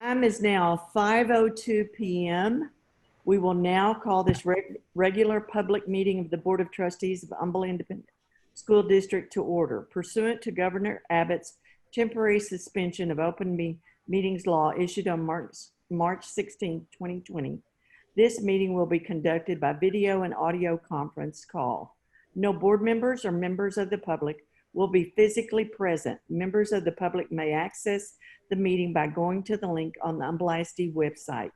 Time is now 5:02 p.m. We will now call this regular public meeting of the Board of Trustees of Humble Independent School District to order. Pursuant to Governor Abbott's temporary suspension of open meetings law issued on March 16, 2020, this meeting will be conducted by video and audio conference call. No board members or members of the public will be physically present. Members of the public may access the meeting by going to the link on the Humble ISD website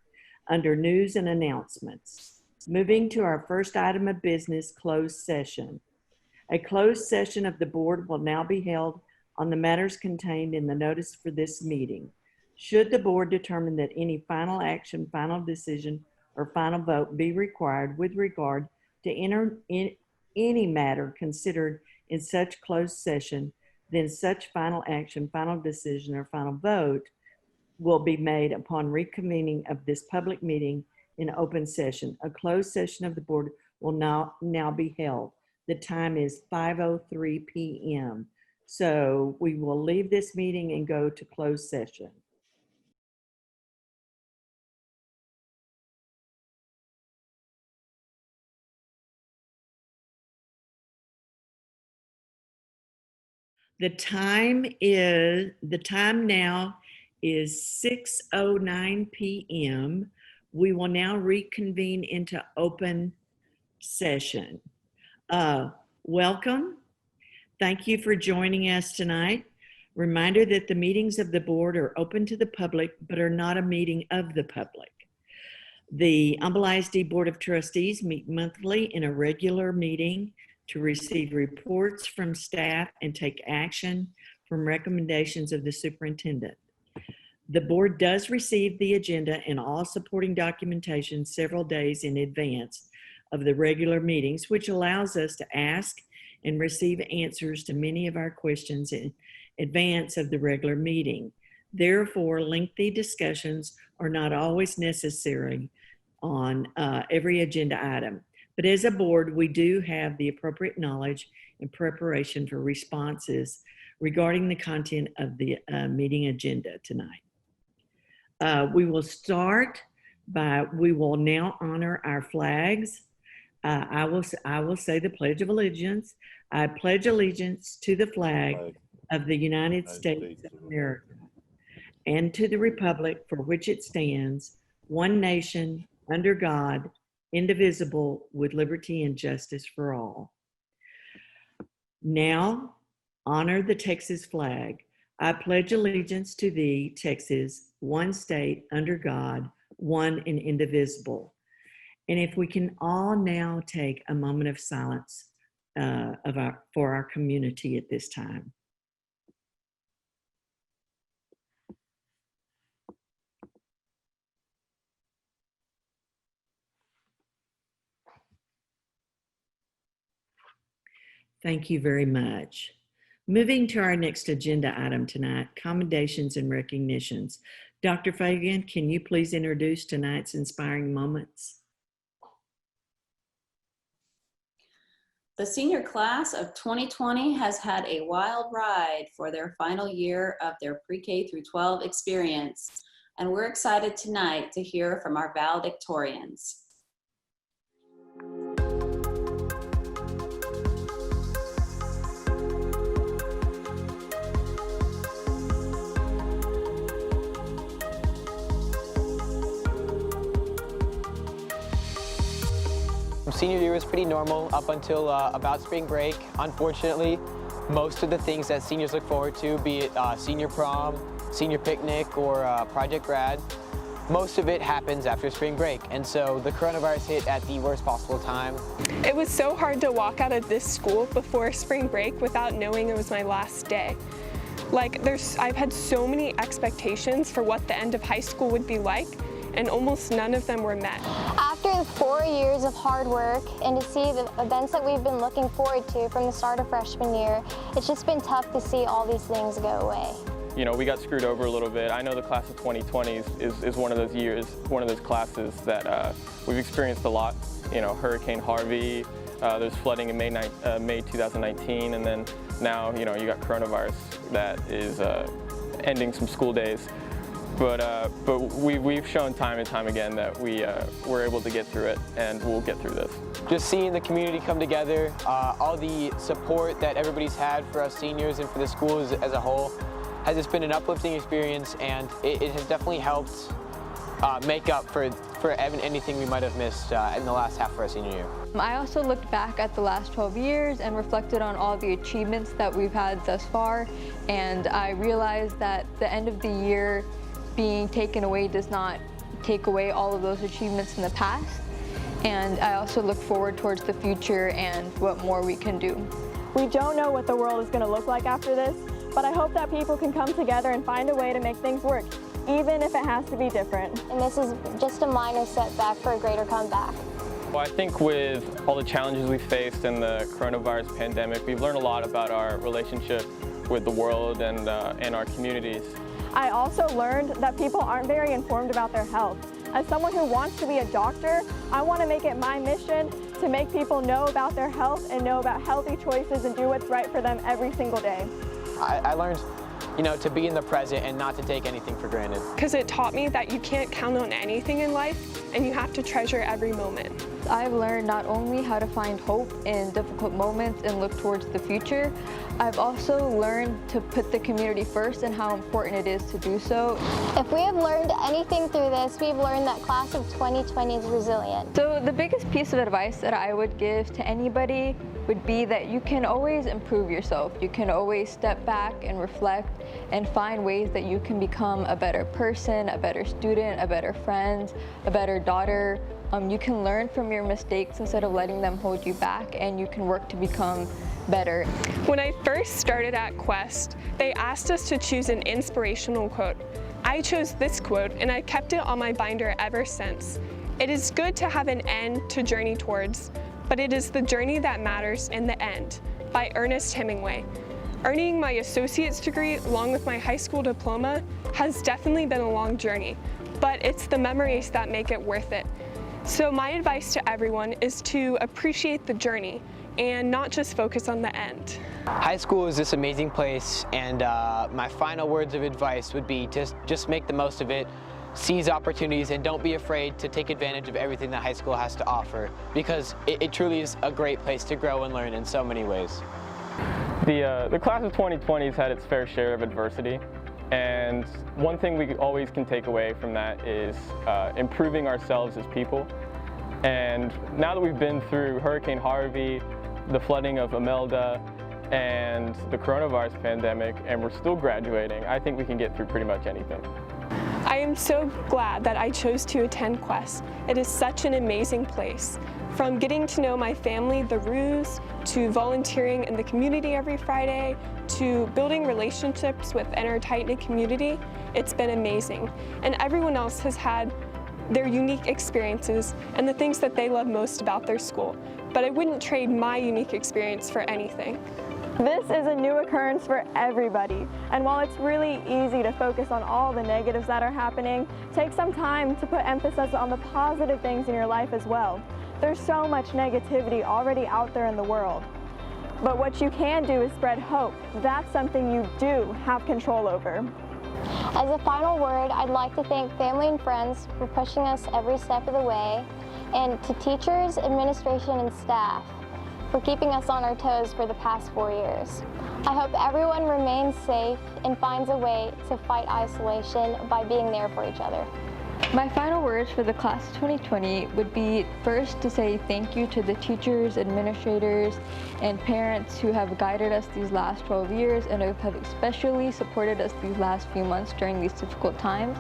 under News and Announcements. Moving to our first item of business, closed session. A closed session of the board will now be held on the matters contained in the notice for this meeting. Should the board determine that any final action, final decision, or final vote be required with regard to any matter considered in such closed session, then such final action, final decision, or final vote will be made upon reconvening of this public meeting in open session. A closed session of the board will now be held. The time is 5:03 p.m. So we will leave this meeting and go to closed session. The time now is 6:09 p.m. We will now reconvene into open session. Welcome. Thank you for joining us tonight. Reminder that the meetings of the board are open to the public, but are not a meeting of the public. The Humble ISD Board of Trustees meet monthly in a regular meeting to receive reports from staff and take action from recommendations of the superintendent. The board does receive the agenda and all supporting documentation several days in advance of the regular meetings, which allows us to ask and receive answers to many of our questions in advance of the regular meeting. Therefore, lengthy discussions are not always necessary on every agenda item. But as a board, we do have the appropriate knowledge and preparation for responses regarding the content of the meeting agenda tonight. We will now honor our flags. I will say the Pledge of Allegiance. I pledge allegiance to the flag of the United States of America and to the republic for which it stands, one nation, under God, indivisible, with liberty and justice for all. Now, honor the Texas flag. I pledge allegiance to thee, Texas, one state, under God, one and indivisible. And if we can all now take a moment of silence for our community at this time. Thank you very much. Moving to our next agenda item tonight, commendations and recognitions. Dr. Fagan, can you please introduce tonight's inspiring moments? The senior class of 2020 has had a wild ride for their final year of their pre-K through 12 experience, and we're excited tonight to hear from our valedictorians. Senior year was pretty normal up until about spring break. Unfortunately, most of the things that seniors look forward to, be it senior prom, senior picnic, or project grad, most of it happens after spring break. And so the coronavirus hit at the worst possible time. It was so hard to walk out of this school before spring break without knowing it was my last day. I've had so many expectations for what the end of high school would be like, and almost none of them were met. After 4 years of hard work and to see the events that we've been looking forward to from the start of freshman year, it's just been tough to see all these things go away. You know, we got screwed over a little bit. I know the class of 2020 is one of those years, one of those classes that we've experienced a lot. You know, Hurricane Harvey, there's flooding in May 2019, and then now, you know, you got coronavirus that is ending some school days. but we've shown time and time again that we're able to get through it, and we'll get through this. Just seeing the community come together, all the support that everybody's had for us seniors and for the schools as a whole has just been an uplifting experience, and it has definitely helped make up for anything we might have missed in the last half of our senior year. I also looked back at the last 12 years and reflected on all the achievements that we've had thus far, and I realized that the end of the year being taken away does not take away all of those achievements in the past, and I also look forward towards the future and what more we can do. We don't know what the world is going to look like after this, but I hope that people can come together and find a way to make things work, even if it has to be different. And this is just a minor setback for a greater comeback. Well, I think with all the challenges we faced in the coronavirus pandemic, we've learned a lot about our relationship with the world and our communities. I also learned that people aren't very informed about their health. As someone who wants to be a doctor, I want to make it my mission to make people know about their health and know about healthy choices and do what's right for them every single day. I learned, to be in the present and not to take anything for granted. Because it taught me that you can't count on anything in life, and you have to treasure every moment. I've learned not only how to find hope in difficult moments and look towards the future, I've also learned to put the community first and how important it is to do so. If we have learned anything through this, we've learned that class of 2020 is resilient. So the biggest piece of advice that I would give to anybody would be that you can always improve yourself. You can always step back and reflect and find ways that you can become a better person, a better student, a better friend, a better daughter. You can learn from your mistakes instead of letting them hold you back, and you can work to become better. When I first started at Quest, they asked us to choose an inspirational quote. I chose this quote, and I kept it on my binder ever since. It is good to have an end to journey towards, but it is the journey that matters in the end, by Ernest Hemingway. Earning my associate's degree along with my high school diploma has definitely been a long journey, but it's the memories that make it worth it. So my advice to everyone is to appreciate the journey and not just focus on the end. High school is this amazing place, and my final words of advice would be just make the most of it, seize opportunities, and don't be afraid to take advantage of everything that high school has to offer, because it truly is a great place to grow and learn in so many ways. The class of 2020 has had its fair share of adversity, and one thing we always can take away from that is improving ourselves as people. And now that we've been through Hurricane Harvey, the flooding of Imelda, and the coronavirus pandemic, and we're still graduating, I think we can get through pretty much anything. I am so glad that I chose to attend Quest. It is such an amazing place. From getting to know my family, the Roos, to volunteering in the community every Friday, to building relationships within our tight-knit community, it's been amazing. And everyone else has had their unique experiences and the things that they love most about their school. But I wouldn't trade my unique experience for anything. This is a new occurrence for everybody, and while it's really easy to focus on all the negatives that are happening, take some time to put emphasis on the positive things in your life as well. There's so much negativity already out there in the world. But what you can do is spread hope. That's something you do have control over. As a final word, I'd like to thank family and friends for pushing us every step of the way, and to teachers, administration, and staff for keeping us on our toes for the past 4 years. I hope everyone remains safe and finds a way to fight isolation by being there for each other. My final words for the class of 2020 would be first to say thank you to the teachers, administrators, and parents who have guided us these last 12 years and have especially supported us these last few months during these difficult times.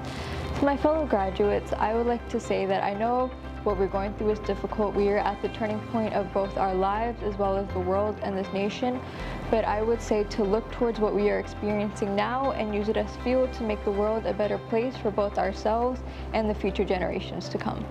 To my fellow graduates, I would like to say that I know what we're going through is difficult. We are at the turning point of both our lives as well as the world and this nation. But I would say to look towards what we are experiencing now and use it as fuel to make the world a better place for both ourselves and the future generations to come.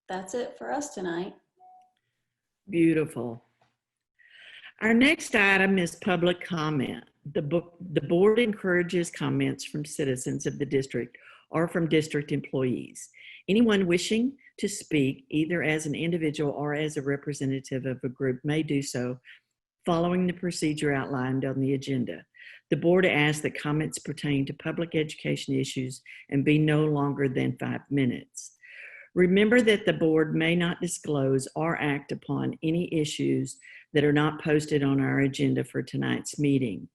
That's it for us tonight. Beautiful. Our next item is public comment. The board encourages comments from citizens of the district or from district employees. Anyone wishing to speak, either as an individual or as a representative of a group, may do so following the procedure outlined on the agenda. The board asks that comments pertain to public education issues and be no longer than 5 minutes. Remember that the board may not disclose or act upon any issues that are not posted on our agenda for tonight's meeting.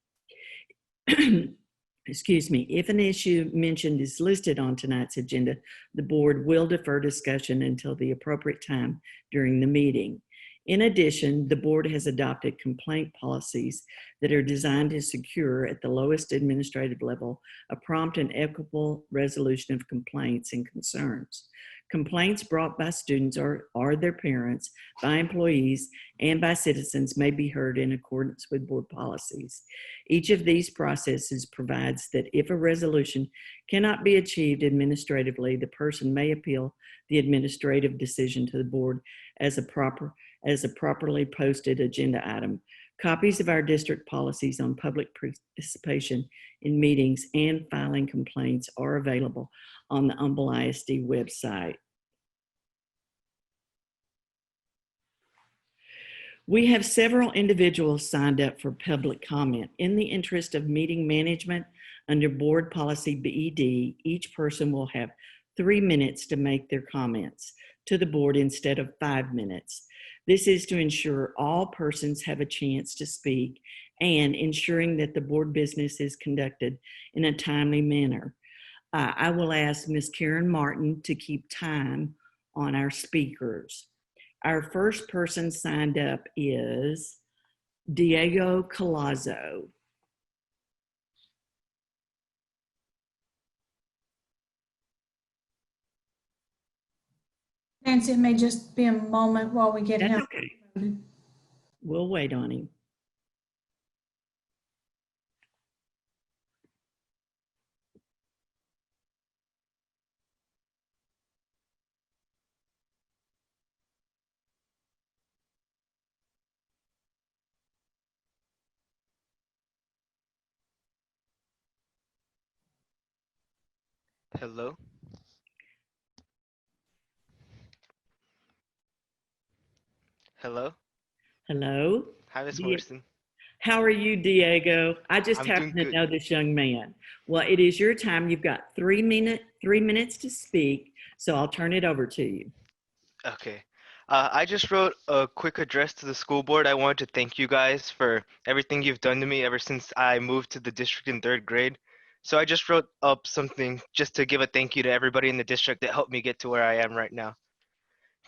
Excuse me, if an issue mentioned is listed on tonight's agenda, the board will defer discussion until the appropriate time during the meeting. In addition, the board has adopted complaint policies that are designed to secure at the lowest administrative level a prompt and equitable resolution of complaints and concerns. Complaints brought by students or their parents, by employees, and by citizens may be heard in accordance with board policies. Each of these processes provides that if a resolution cannot be achieved administratively, the person may appeal the administrative decision to the board as a properly posted agenda item. Copies of our district policies on public participation in meetings and filing complaints are available on the Humble ISD website. We have several individuals signed up for public comment. In the interest of meeting management under board policy BED, each person will have 3 minutes to make their comments to the board instead of 5 minutes. This is to ensure all persons have a chance to speak and ensuring that the board business is conducted in a timely manner. I will ask Ms. Karen Martin to keep time on our speakers. Our first person signed up is Diego Colazzo. Nancy, it may just be a moment while we get That's him. okay. We'll wait on him. Hello. Hello. Hello. Hi, Miss Morrison. How are you, Diego? I just I'm happen doing to good. know this young man. Well, it is your time. You've got 3 minutes to speak, so I'll turn it over to you. Okay. I just wrote a quick address to the school board. I wanted to thank you guys for everything you've done to me ever since I moved to the district in 3rd grade. So I just wrote up something just to give a thank you to everybody in the district that helped me get to where I am right now.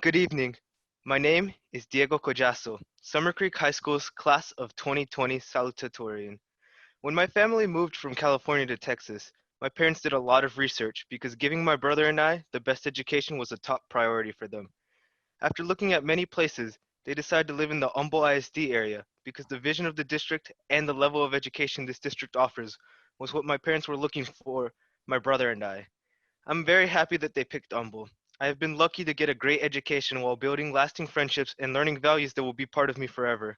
Good evening. My name is Diego Collazo, Summer Creek High School's class of 2020 salutatorian. When my family moved from California to Texas, my parents did a lot of research because giving my brother and I the best education was a top priority for them. After looking at many places, they decided to live in the Humble ISD area because the vision of the district and the level of education this district offers was what my parents were looking for, my brother and I. I'm very happy that they picked Humble. I have been lucky to get a great education while building lasting friendships and learning values that will be part of me forever.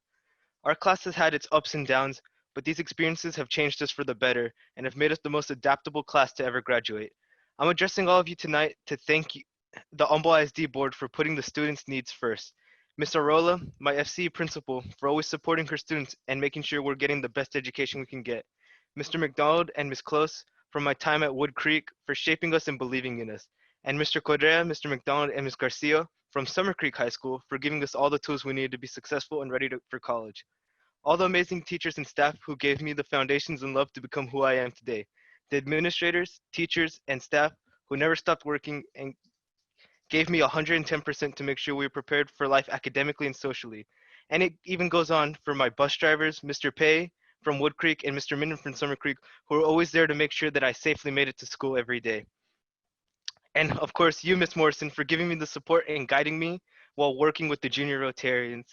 Our class has had its ups and downs, but these experiences have changed us for the better and have made us the most adaptable class to ever graduate. I'm addressing all of you tonight to thank you, the Humble ISD board for putting the students' needs first. Ms. Arola, my FCE principal, for always supporting her students and making sure we're getting the best education we can get. Mr. McDonald and Ms. Close, from my time at Wood Creek, for shaping us and believing in us. And Mr. Correa, Mr. McDonald, and Ms. Garcia, from Summer Creek High School, for giving us all the tools we needed to be successful and ready for college. All the amazing teachers and staff who gave me the foundations and love to become who I am today. The administrators, teachers, and staff who never stopped working and gave me 110% to make sure we were prepared for life academically and socially. And it even goes on for my bus drivers, Mr. Pei from Wood Creek and Mr. Minden from Summer Creek, who are always there to make sure that I safely made it to school every day. And of course, you, Miss Morrison, for giving me the support and guiding me while working with the junior Rotarians.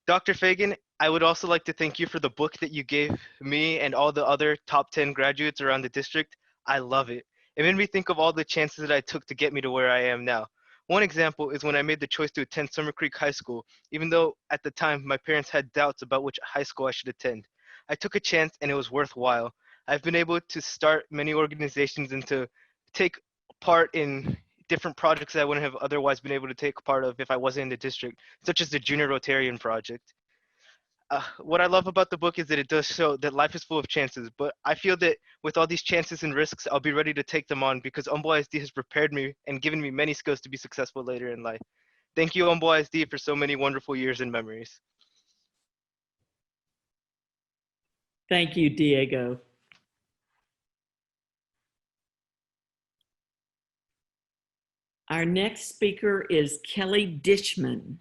Dr. Fagan, I would also like to thank you for the book that you gave me and all the other top 10 graduates around the district. I love it. It made me think of all the chances that I took to get me to where I am now. One example is when I made the choice to attend Summer Creek High School, even though at the time my parents had doubts about which high school I should attend. I took a chance and it was worthwhile. I've been able to start many organizations and to take part in different projects that I wouldn't have otherwise been able to take part of if I wasn't in the district, such as the Junior Rotarian Project. What I love about the book is that it does show that life is full of chances, but I feel that with all these chances and risks, I'll be ready to take them on because Humble ISD has prepared me and given me many skills to be successful later in life. Thank you, Humble ISD, for so many wonderful years and memories. Thank you, Diego. Our next speaker is Kelly Dishman.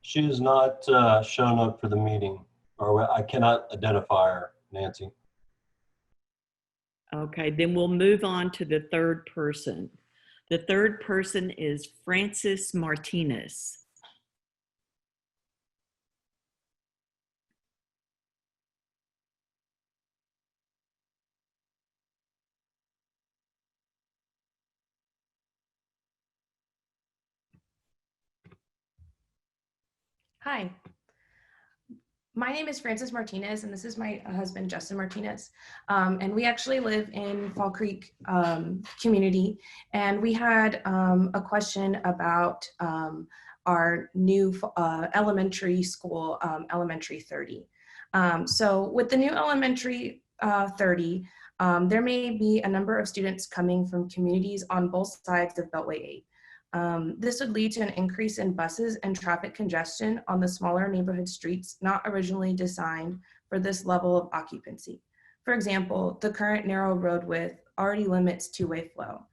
She has not shown up for the meeting, or I cannot identify her, Nancy. Okay, then we'll move on to the third person. The third person is Francis Martinez. Hi, my name is Frances Martinez, and this is my husband, Justin Martinez. And we actually live in Fall Creek community. And we had a question about our new elementary school, Elementary 30. So with the new Elementary 30, there may be a number of students coming from communities on both sides of Beltway 8. This would lead to an increase in buses and traffic congestion on the smaller neighborhood streets not originally designed for this level of occupancy. For example, the current narrow road width already limits two-way flow.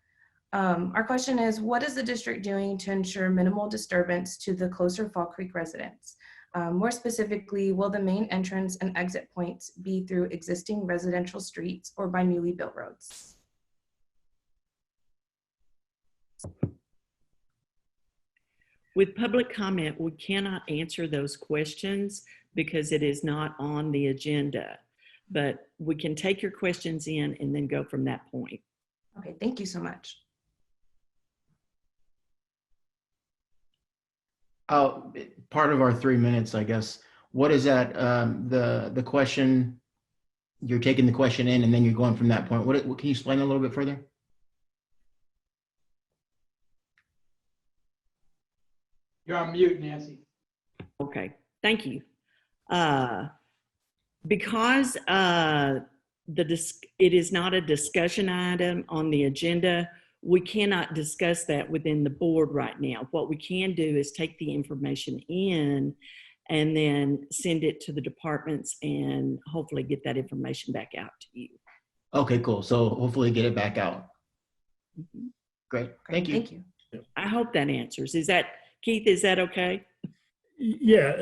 Our question is, what is the district doing to ensure minimal disturbance to the closer Fall Creek residents? More specifically, will the main entrance and exit points be through existing residential streets or by newly built roads? With public comment, we cannot answer those questions because it is not on the agenda, but we can take your questions in and then go from that point. Okay, thank you so much. Oh, part of our 3 minutes, I guess. What is that, the question, you're taking the question in and then you're going from that point. What can you explain a little bit further? You're on mute, Nancy. Okay, thank you. Because it is not a discussion item on the agenda, we cannot discuss that within the board right now. What we can do is take the information in and then send it to the departments and hopefully get that information back out to you. Okay, cool. So hopefully get it back out. Mm-hmm. Great, thank you. Thank you. I hope that answers. Is that, Keith, is that okay? Yeah,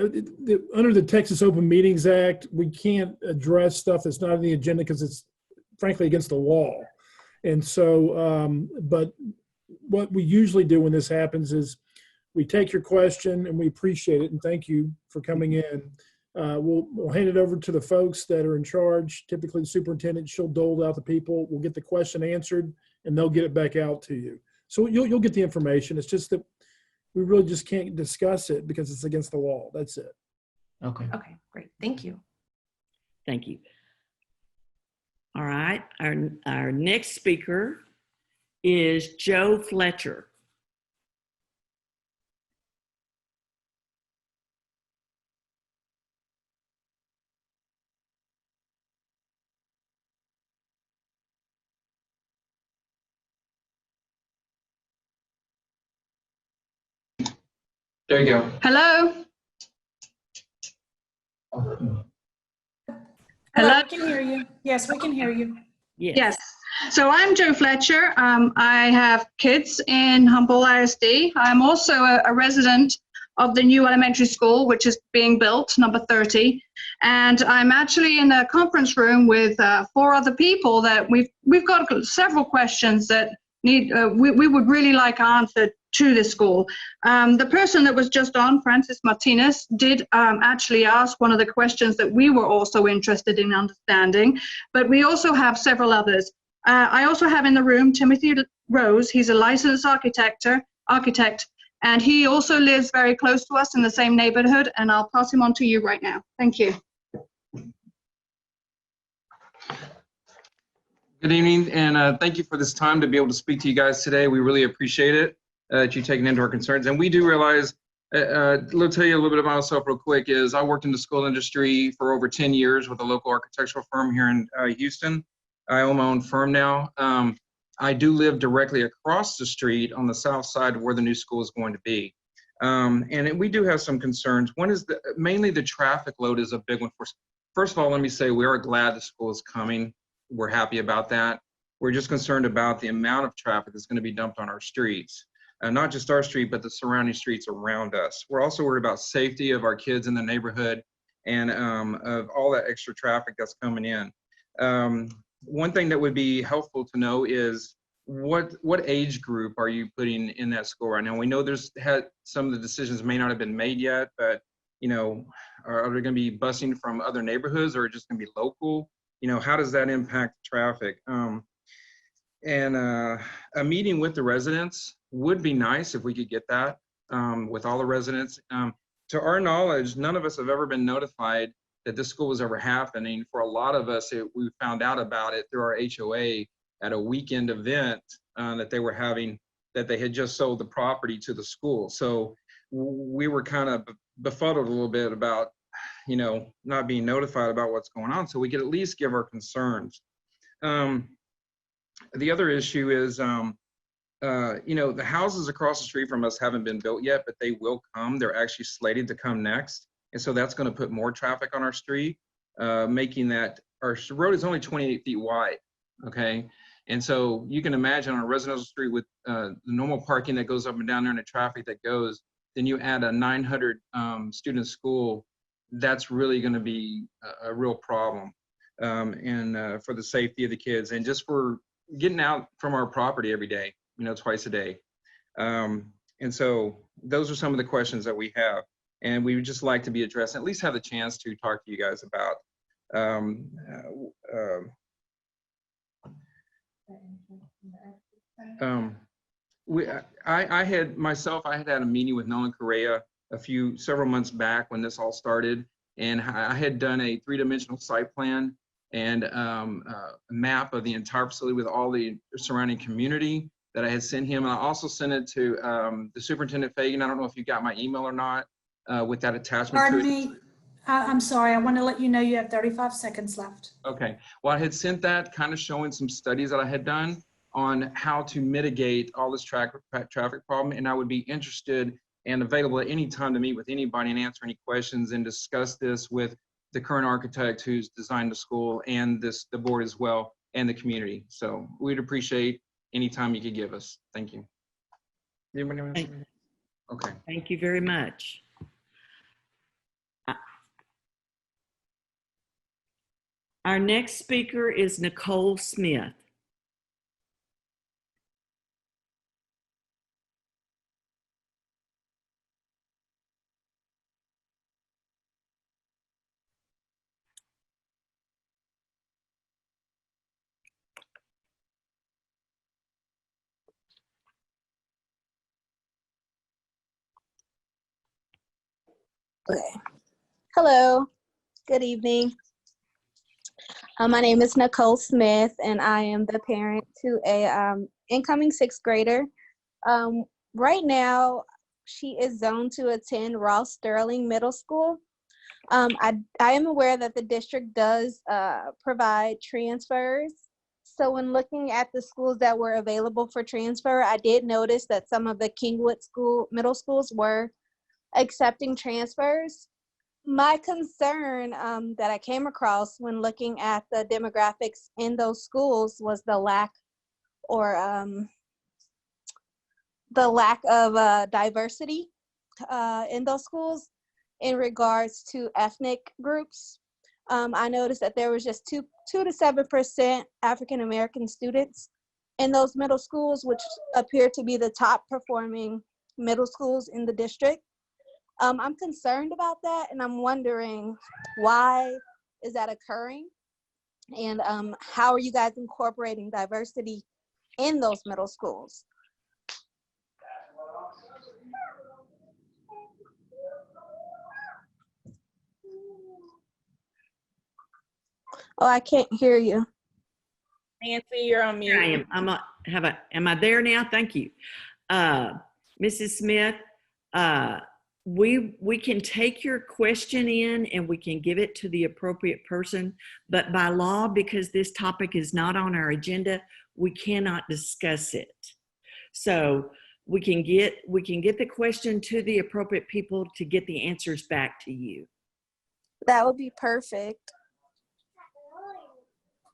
under the Texas Open Meetings Act, we can't address stuff that's not on the agenda because it's frankly against the law. And so, but what we usually do when this happens is we take your question and we appreciate it and thank you for coming in. We'll hand it over to the folks that are in charge. Typically the superintendent, she'll dole out the people. We'll get the question answered and they'll get it back out to you. So you'll get the information. It's just that we really just can't discuss it because it's against the law. That's it. Okay. Okay, great. Thank you. Thank you. All right, our next speaker is Joe Fletcher. There you go. Hello? Hello, we can hear you. Yes, we can hear you. Yes. So I'm Joe Fletcher. I have kids in Humble ISD. I'm also a resident of the new elementary school, which is being built, number 30. And I'm actually in a conference room with 4 other people that we've got several questions that we would really like an answer to this school. The person that was just on, Francis Martinez, did actually ask one of the questions that we were also interested in understanding, but we also have several others. I also have in the room Timothy Rose. He's a licensed architect, and he also lives very close to us in the same neighborhood, and I'll pass him on to you right now. Thank you. Good evening, and thank you for this time to be able to speak to you guys today. We really appreciate it, that you taking into our concerns. And we do realize, let tell you a little bit about myself real quick, is I worked in the school industry for over 10 years with a local architectural firm here in Houston. I own my own firm now. I do live directly across the street on the south side of where the new school is going to be. We do have some concerns. One is mainly the traffic load is a big one for us. First of all, let me say we are glad the school is coming. We're happy about that. We're just concerned about the amount of traffic that's going to be dumped on our streets. Not just our street, but the surrounding streets around us. We're also worried about safety of our kids in the neighborhood and of all that extra traffic that's coming in. One thing that would be helpful to know is what age group are you putting in that school right now? We know some of the decisions may not have been made yet, but you know, are they going to be busing from other neighborhoods or just going to be local? You know, how does that impact traffic? A meeting with the residents would be nice if we could get that with all the residents. To our knowledge, none of us have ever been notified that this school was ever happening. For a lot of us, we found out about it through our HOA at a weekend event that they were having, that they had just sold the property to the school. So we were kind of befuddled a little bit about, you know, not being notified about what's going on, so we could at least give our concerns. The other issue is, you know, the houses across the street from us haven't been built yet, but they will come. They're actually slated to come next. And so that's going to put more traffic on our street, making that our road is only 28 feet wide. Okay. And so you can imagine on a residential street with the normal parking that goes up and down there and the traffic that goes, then you add a 900 student school, that's really going to be a real problem. For the safety of the kids and just for getting out from our property every day, you know, twice a day. And so those are some of the questions that we have. And we would just like to be addressed, and at least have the chance to talk to you guys about. I had a meeting with Nolan Correa several months back when this all started, and I had done a 3-dimensional site plan and a map of the entire facility with all the surrounding community that I had sent him. And I also sent it to the Superintendent Fagan. I don't know if you got my email or not. With that attachment. Pardon me, I'm sorry, I want to let you know you have 35 seconds left. Okay, well, I had sent that kind of showing some studies that I had done on how to mitigate all this traffic problem, and I would be interested and available at any time to meet with anybody and answer any questions and discuss this with the current architect who's designed the school and the board as well and the community. So we'd appreciate any time you could give us. Thank you. Okay. Thank you very much. Our next speaker is Nicole Smith. Okay. Hello, good evening. My name is Nicole Smith, and I am the parent to a incoming 6th grader. Right now, she is zoned to attend Ross Sterling Middle School. I am aware that the district does provide transfers. So when looking at the schools that were available for transfer, I did notice that some of the Kingwood middle schools were accepting transfers. My concern that I came across when looking at the demographics in those schools was the lack of diversity in those schools in regards to ethnic groups. I noticed that there was just 2 to 7% African American students in those middle schools, which appear to be the top performing middle schools in the district. I'm concerned about that, and I'm wondering why is that occurring, and how are you guys incorporating diversity in those middle schools? Oh, I can't hear you. Nancy, you're on mute. Here I am. Am I there now? Thank you. Mrs. Smith, we can take your question in and we can give it to the appropriate person, but by law, because this topic is not on our agenda, we cannot discuss it. So we can get the question to the appropriate people to get the answers back to you. That would be perfect.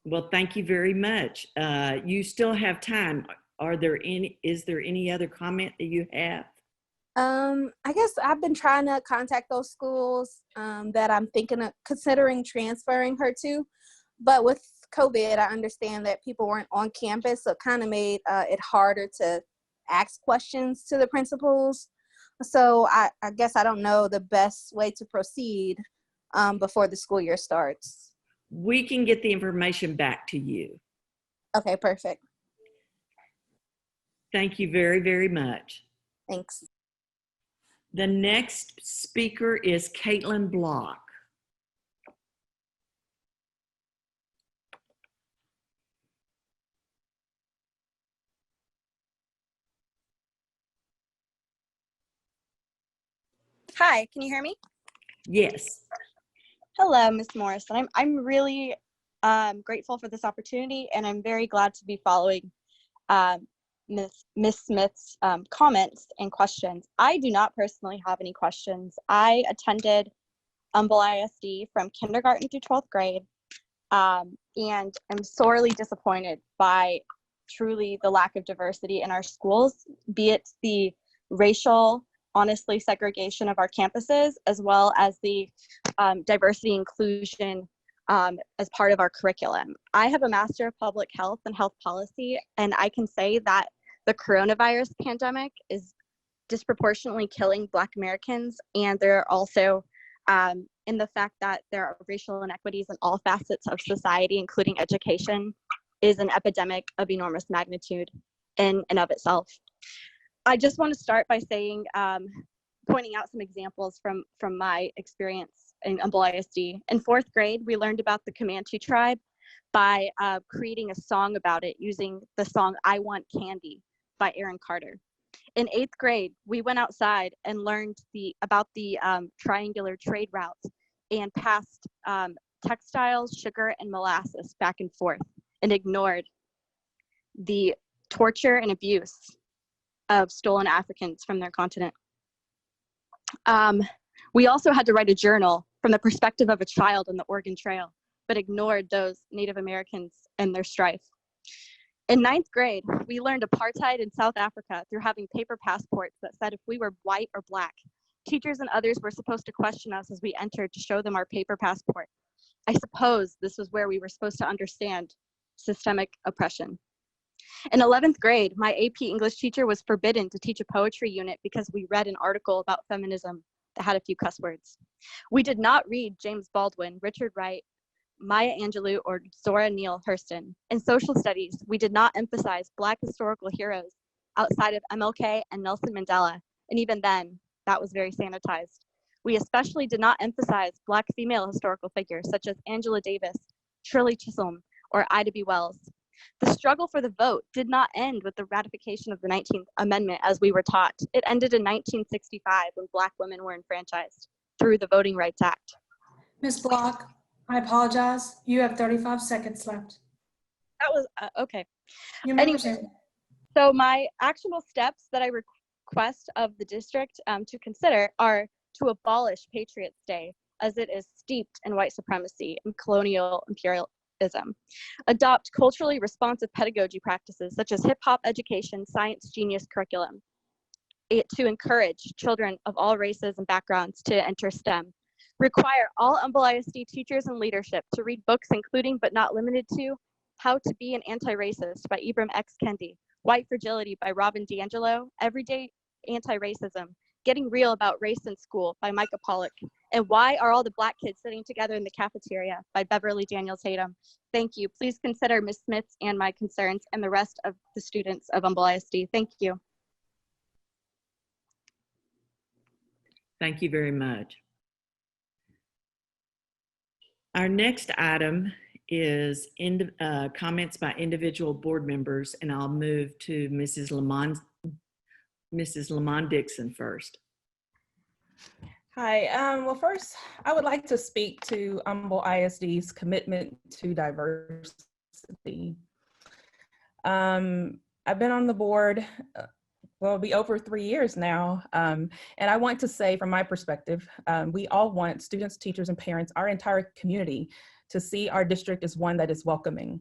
Well, thank you very much. You still have time. Is there any other comment that you have? I guess I've been trying to contact those schools that I'm considering transferring her to, but with COVID, I understand that people weren't on campus, so it kind of made it harder to ask questions to the principals. So I guess I don't know the best way to proceed before the school year starts. We can get the information back to you. Okay, perfect. Thank you very, very much. Thanks. The next speaker is Kaitlyn Block. Hi, can you hear me? Yes. Hello, Ms. Morrison. I'm really grateful for this opportunity, and I'm very glad to be following Ms. Smith's comments and questions. I do not personally have any questions. I attended Humble ISD from kindergarten through 12th grade, and I'm sorely disappointed by truly the lack of diversity in our schools, be it the racial, honestly, segregation of our campuses, as well as the diversity inclusion as part of our curriculum. I have a Master of Public Health and Health Policy, and I can say that the coronavirus pandemic is disproportionately killing Black Americans, and there are also in the fact that there are racial inequities in all facets of society, including education, is an epidemic of enormous magnitude in and of itself. I just want to start by saying, pointing out some examples from my experience in Humble ISD. In 4th grade, we learned about the Comanche tribe by creating a song about it using the song I Want Candy by Aaron Carter. In 8th grade, we went outside and learned about the triangular trade routes and passed textiles, sugar, and molasses back and forth and ignored the torture and abuse of stolen Africans from their continent. We also had to write a journal from the perspective of a child on the Oregon Trail, but ignored those Native Americans and their strife. In 9th grade, we learned apartheid in South Africa through having paper passports that said if we were white or Black, teachers and others were supposed to question us as we entered to show them our paper passport. I suppose this was where we were supposed to understand systemic oppression. In 11th grade, my AP English teacher was forbidden to teach a poetry unit because we read an article about feminism that had a few cuss words. We did not read James Baldwin, Richard Wright, Maya Angelou, or Zora Neale Hurston. In social studies, we did not emphasize Black historical heroes outside of MLK and Nelson Mandela, and even then, that was very sanitized. We especially did not emphasize Black female historical figures such as Angela Davis, Shirley Chisholm, or Ida B. Wells. The struggle for the vote did not end with the ratification of the 19th Amendment as we were taught. It ended in 1965 when Black women were enfranchised through the Voting Rights Act. Ms. Block, I apologize. You have 35 seconds left. That was, okay. Anyway, so my actionable steps that I request of the district to consider are to abolish Patriots Day, as it is steeped in white supremacy and colonial imperialism. Adopt culturally responsive pedagogy practices such as hip-hop education, science genius curriculum. To encourage children of all races and backgrounds to enter STEM. Require all Humble ISD teachers and leadership to read books including but not limited to How to Be an Anti-Racist by Ibram X. Kendi, White Fragility by Robin DiAngelo, Everyday Anti-Racism, Getting Real About Race in School by Micah Pollock, and Why Are All the Black Kids Sitting Together in the Cafeteria by Beverly Daniel Tatum. Thank you. Please consider Ms. Smith's and my concerns and the rest of the students of Humble ISD. Thank you. Thank you very much. Our next item is comments by individual board members, and I'll move to Mrs. Lamont Dixon first. Hi, well, first, I would like to speak to Humble ISD's commitment to diversity. I've been on the board, well, it'll be over 3 years now, and I want to say from my perspective, we all want students, teachers, and parents, our entire community, to see our district as one that is welcoming.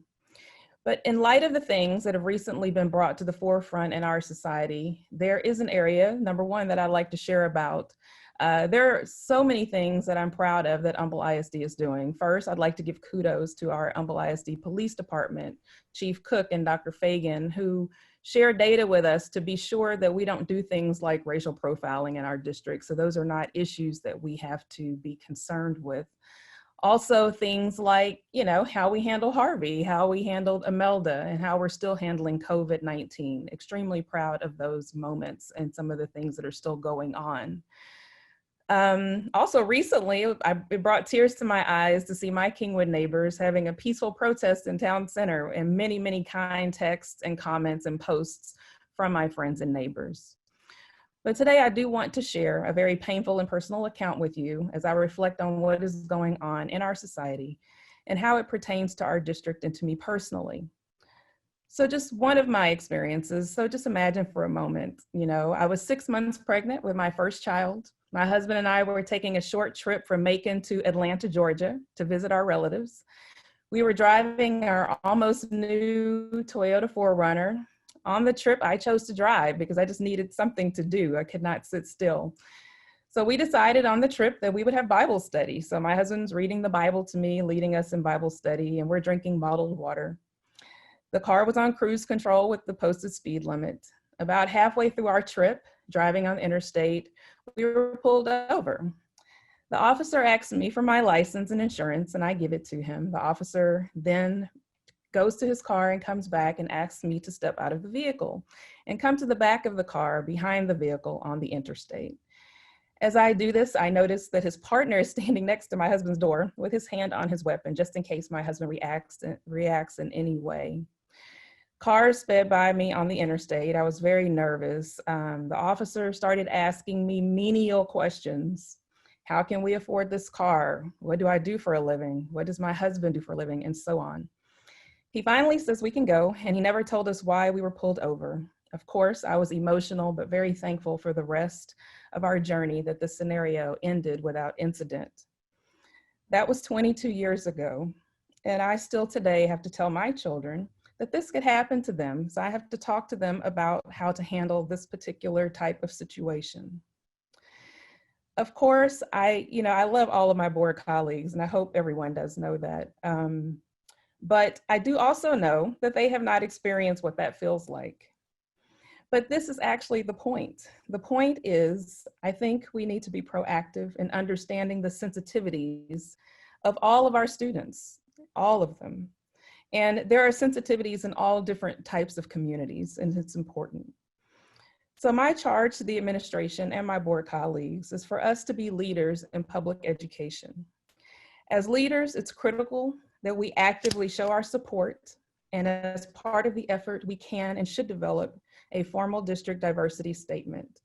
But in light of the things that have recently been brought to the forefront in our society, there is an area, number one, that I'd like to share about. There are so many things that I'm proud of that Humble ISD is doing. First, I'd like to give kudos to our Humble ISD Police Department, Chief Cook and Dr. Fagan, who share data with us to be sure that we don't do things like racial profiling in our district. So those are not issues that we have to be concerned with. Also things like, you know, how we handle Harvey, how we handled Imelda, and how we're still handling COVID-19. Extremely proud of those moments and some of the things that are still going on. Also recently, it brought tears to my eyes to see my Kingwood neighbors having a peaceful protest in town center, and many, many kind texts and comments and posts from my friends and neighbors. But today I do want to share a very painful and personal account with you as I reflect on what is going on in our society and how it pertains to our district and to me personally. So just one of my experiences, so just imagine for a moment, you know, I was 6 months pregnant with my first child. My husband and I were taking a short trip from Macon to Atlanta, Georgia to visit our relatives. We were driving our almost new Toyota 4Runner. On the trip, I chose to drive because I just needed something to do. I could not sit still. So we decided on the trip that we would have Bible study. So my husband's reading the Bible to me, leading us in Bible study, and we're drinking bottled water. The car was on cruise control with the posted speed limit. About halfway through our trip, driving on the interstate, we were pulled over. The officer asked me for my license and insurance, and I give it to him. The officer then goes to his car and comes back and asks me to step out of the vehicle and come to the back of the car behind the vehicle on the interstate. As I do this, I notice that his partner is standing next to my husband's door with his hand on his weapon, just in case my husband reacts in any way. Cars sped by me on the interstate. I was very nervous. The officer started asking me menial questions. How can we afford this car? What do I do for a living? What does my husband do for a living? And so on. He finally says we can go, and he never told us why we were pulled over. Of course, I was emotional, but very thankful for the rest of our journey that the scenario ended without incident. That was 22 years ago, and I still today have to tell my children that this could happen to them, so I have to talk to them about how to handle this particular type of situation. Of course, I love all of my board colleagues, and I hope everyone does know that. But I do also know that they have not experienced what that feels like. But this is actually the point. The point is, I think we need to be proactive in understanding the sensitivities of all of our students, all of them. And there are sensitivities in all different types of communities, and it's important. So my charge to the administration and my board colleagues is for us to be leaders in public education. As leaders, it's critical that we actively show our support, and as part of the effort, we can and should develop a formal district diversity statement,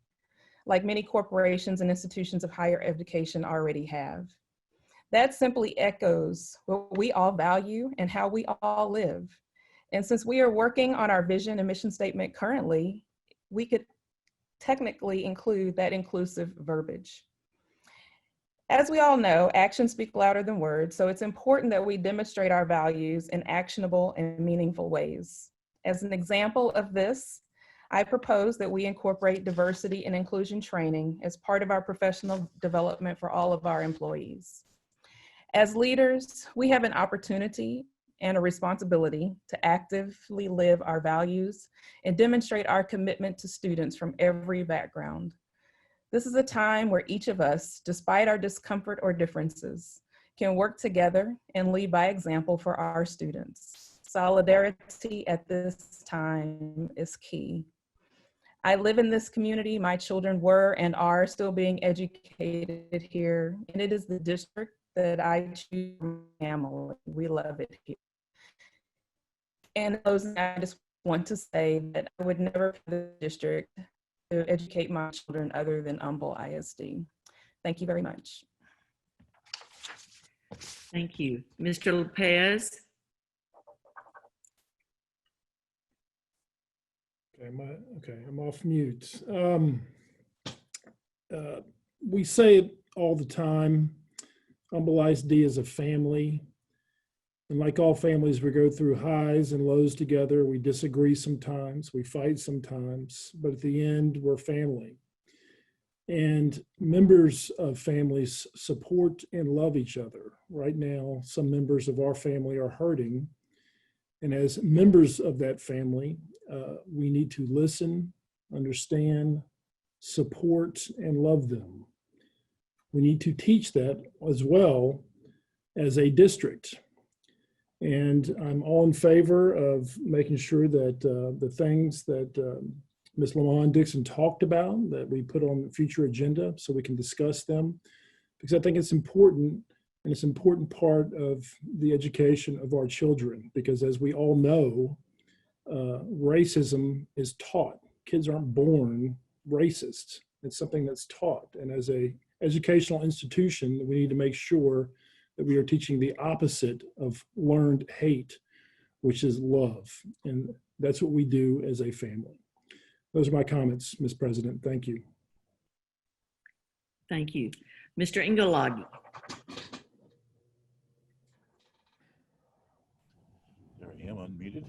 like many corporations and institutions of higher education already have. That simply echoes what we all value and how we all live. And since we are working on our vision and mission statement currently, we could technically include that inclusive verbiage. As we all know, actions speak louder than words, so it's important that we demonstrate our values in actionable and meaningful ways. As an example of this, I propose that we incorporate diversity and inclusion training as part of our professional development for all of our employees. As leaders, we have an opportunity and a responsibility to actively live our values and demonstrate our commitment to students from every background. This is a time where each of us, despite our discomfort or differences, can work together and lead by example for our students. Solidarity at this time is key. I live in this community. My children were and are still being educated here, and it is the district that I choose for my family. We love it here. And in closing, I just want to say that I would never for the district to educate my children other than Humble ISD. Thank you very much. Thank you. Mr. Lopez? Okay, I'm off mute. We say it all the time, Humble ISD is a family. And like all families, we go through highs and lows together. We disagree sometimes, we fight sometimes, but at the end, we're family. And members of families support and love each other. Right now, some members of our family are hurting. And as members of that family, we need to listen, understand, support, and love them. We need to teach that as well as a district. And I'm all in favor of making sure that the things that Ms. Lamont Dixon talked about, that we put on the future agenda so we can discuss them, because I think it's important, and it's an important part of the education of our children, because as we all know, racism is taught. Kids aren't born racist. It's something that's taught. And as a educational institution, we need to make sure that we are teaching the opposite of learned hate, which is love. And that's what we do as a family. Those are my comments, Ms. President. Thank you. Thank you. Mr. Ingelaghi. There I am, unmuted.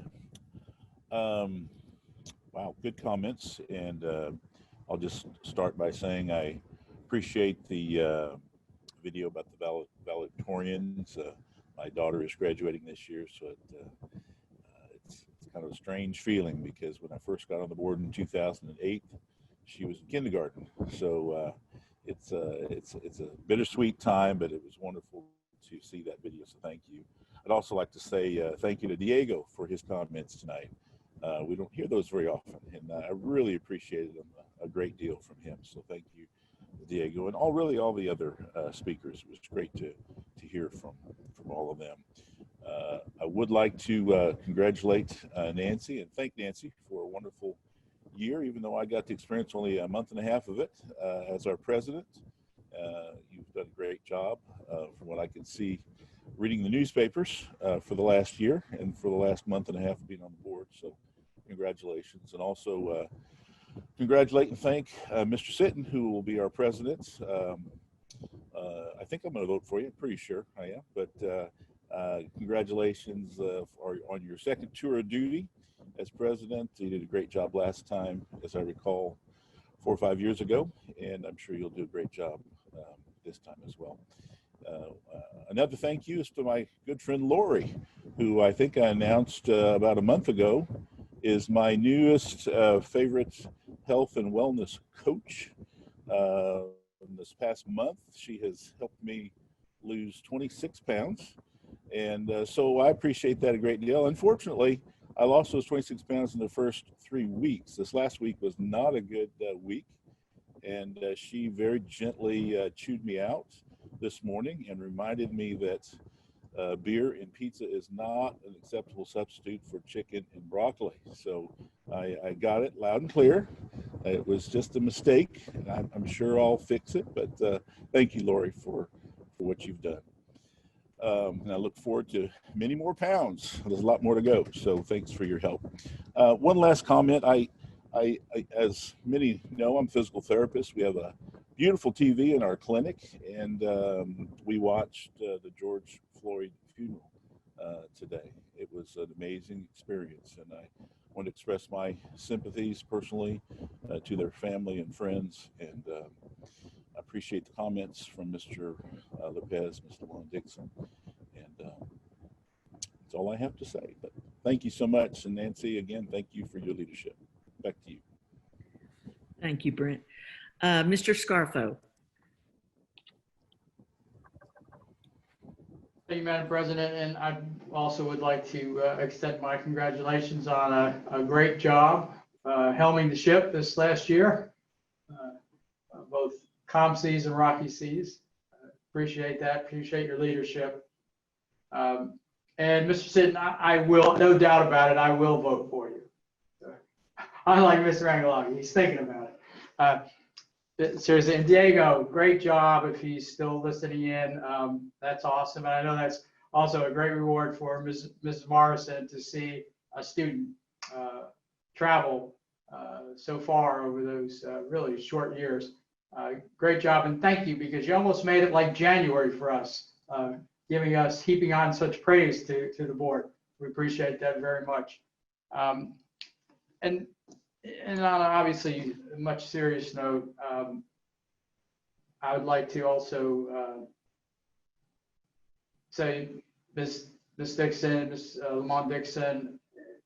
Wow, good comments. And I'll just start by saying I appreciate the video about the valedictorians. My daughter is graduating this year, so it's kind of a strange feeling, because when I first got on the board in 2008, she was in kindergarten. So it's a bittersweet time, but it was wonderful to see that video, so thank you. I'd also like to say thank you to Diego for his comments tonight. We don't hear those very often, and I really appreciated them a great deal from him, so thank you, Diego, and all the other speakers. It was great to hear from all of them. I would like to congratulate Nancy and thank Nancy for a wonderful year, even though I got to experience only a month and a half of it as our president. You've done a great job from what I can see reading the newspapers for the last year and for the last month and a half of being on the board. So congratulations. And also congratulate and thank Mr. Sitton, who will be our president. I think I'm going to vote for you. Pretty sure I am. But congratulations on your second tour of duty as president. You did a great job last time, as I recall, 4 or 5 years ago, and I'm sure you'll do a great job this time as well. Another thank you is to my good friend Lori, who I think I announced about a month ago is my newest favorite health and wellness coach. This past month, she has helped me lose 26 pounds. And so I appreciate that a great deal. Unfortunately, I lost those 26 pounds in the first 3 weeks. This last week was not a good week. And she very gently chewed me out this morning and reminded me that beer and pizza is not an acceptable substitute for chicken and broccoli. So I got it loud and clear. It was just a mistake. I'm sure I'll fix it, but thank you, Lori, for what you've done. And I look forward to many more pounds. There's a lot more to go, so thanks for your help. One last comment. I, as many know, I'm a physical therapist. We have a beautiful TV in our clinic, and we watched the George Floyd funeral today. It was an amazing experience, and I want to express my sympathies personally to their family and friends, and I appreciate the comments from Mr. Lopez, Mr. Long Dixon, and That's all I have to say. But thank you so much. And Nancy, again, thank you for your leadership. Back to you. Thank you, Brent. Mr. Scarfo. Thank you, Madam President, and I also would like to extend my congratulations on a great job helming the ship this last year, both calm seas and rocky seas. Appreciate that. Appreciate your leadership. And Mr. Sitton, I will, no doubt about it, I will vote for you. Unlike Mr. Angeloni, he's thinking about it. Seriously, and Diego, great job if he's still listening in. That's awesome. And I know that's also a great reward for Mrs. Morrison to see a student travel so far over those really short years. Great job, and thank you, because you almost made it like January for us, heaping on such praise to the board. We appreciate that very much. And on obviously a much serious note, I would like to also say, Ms. Dixon, Ms. Lamont Dixon,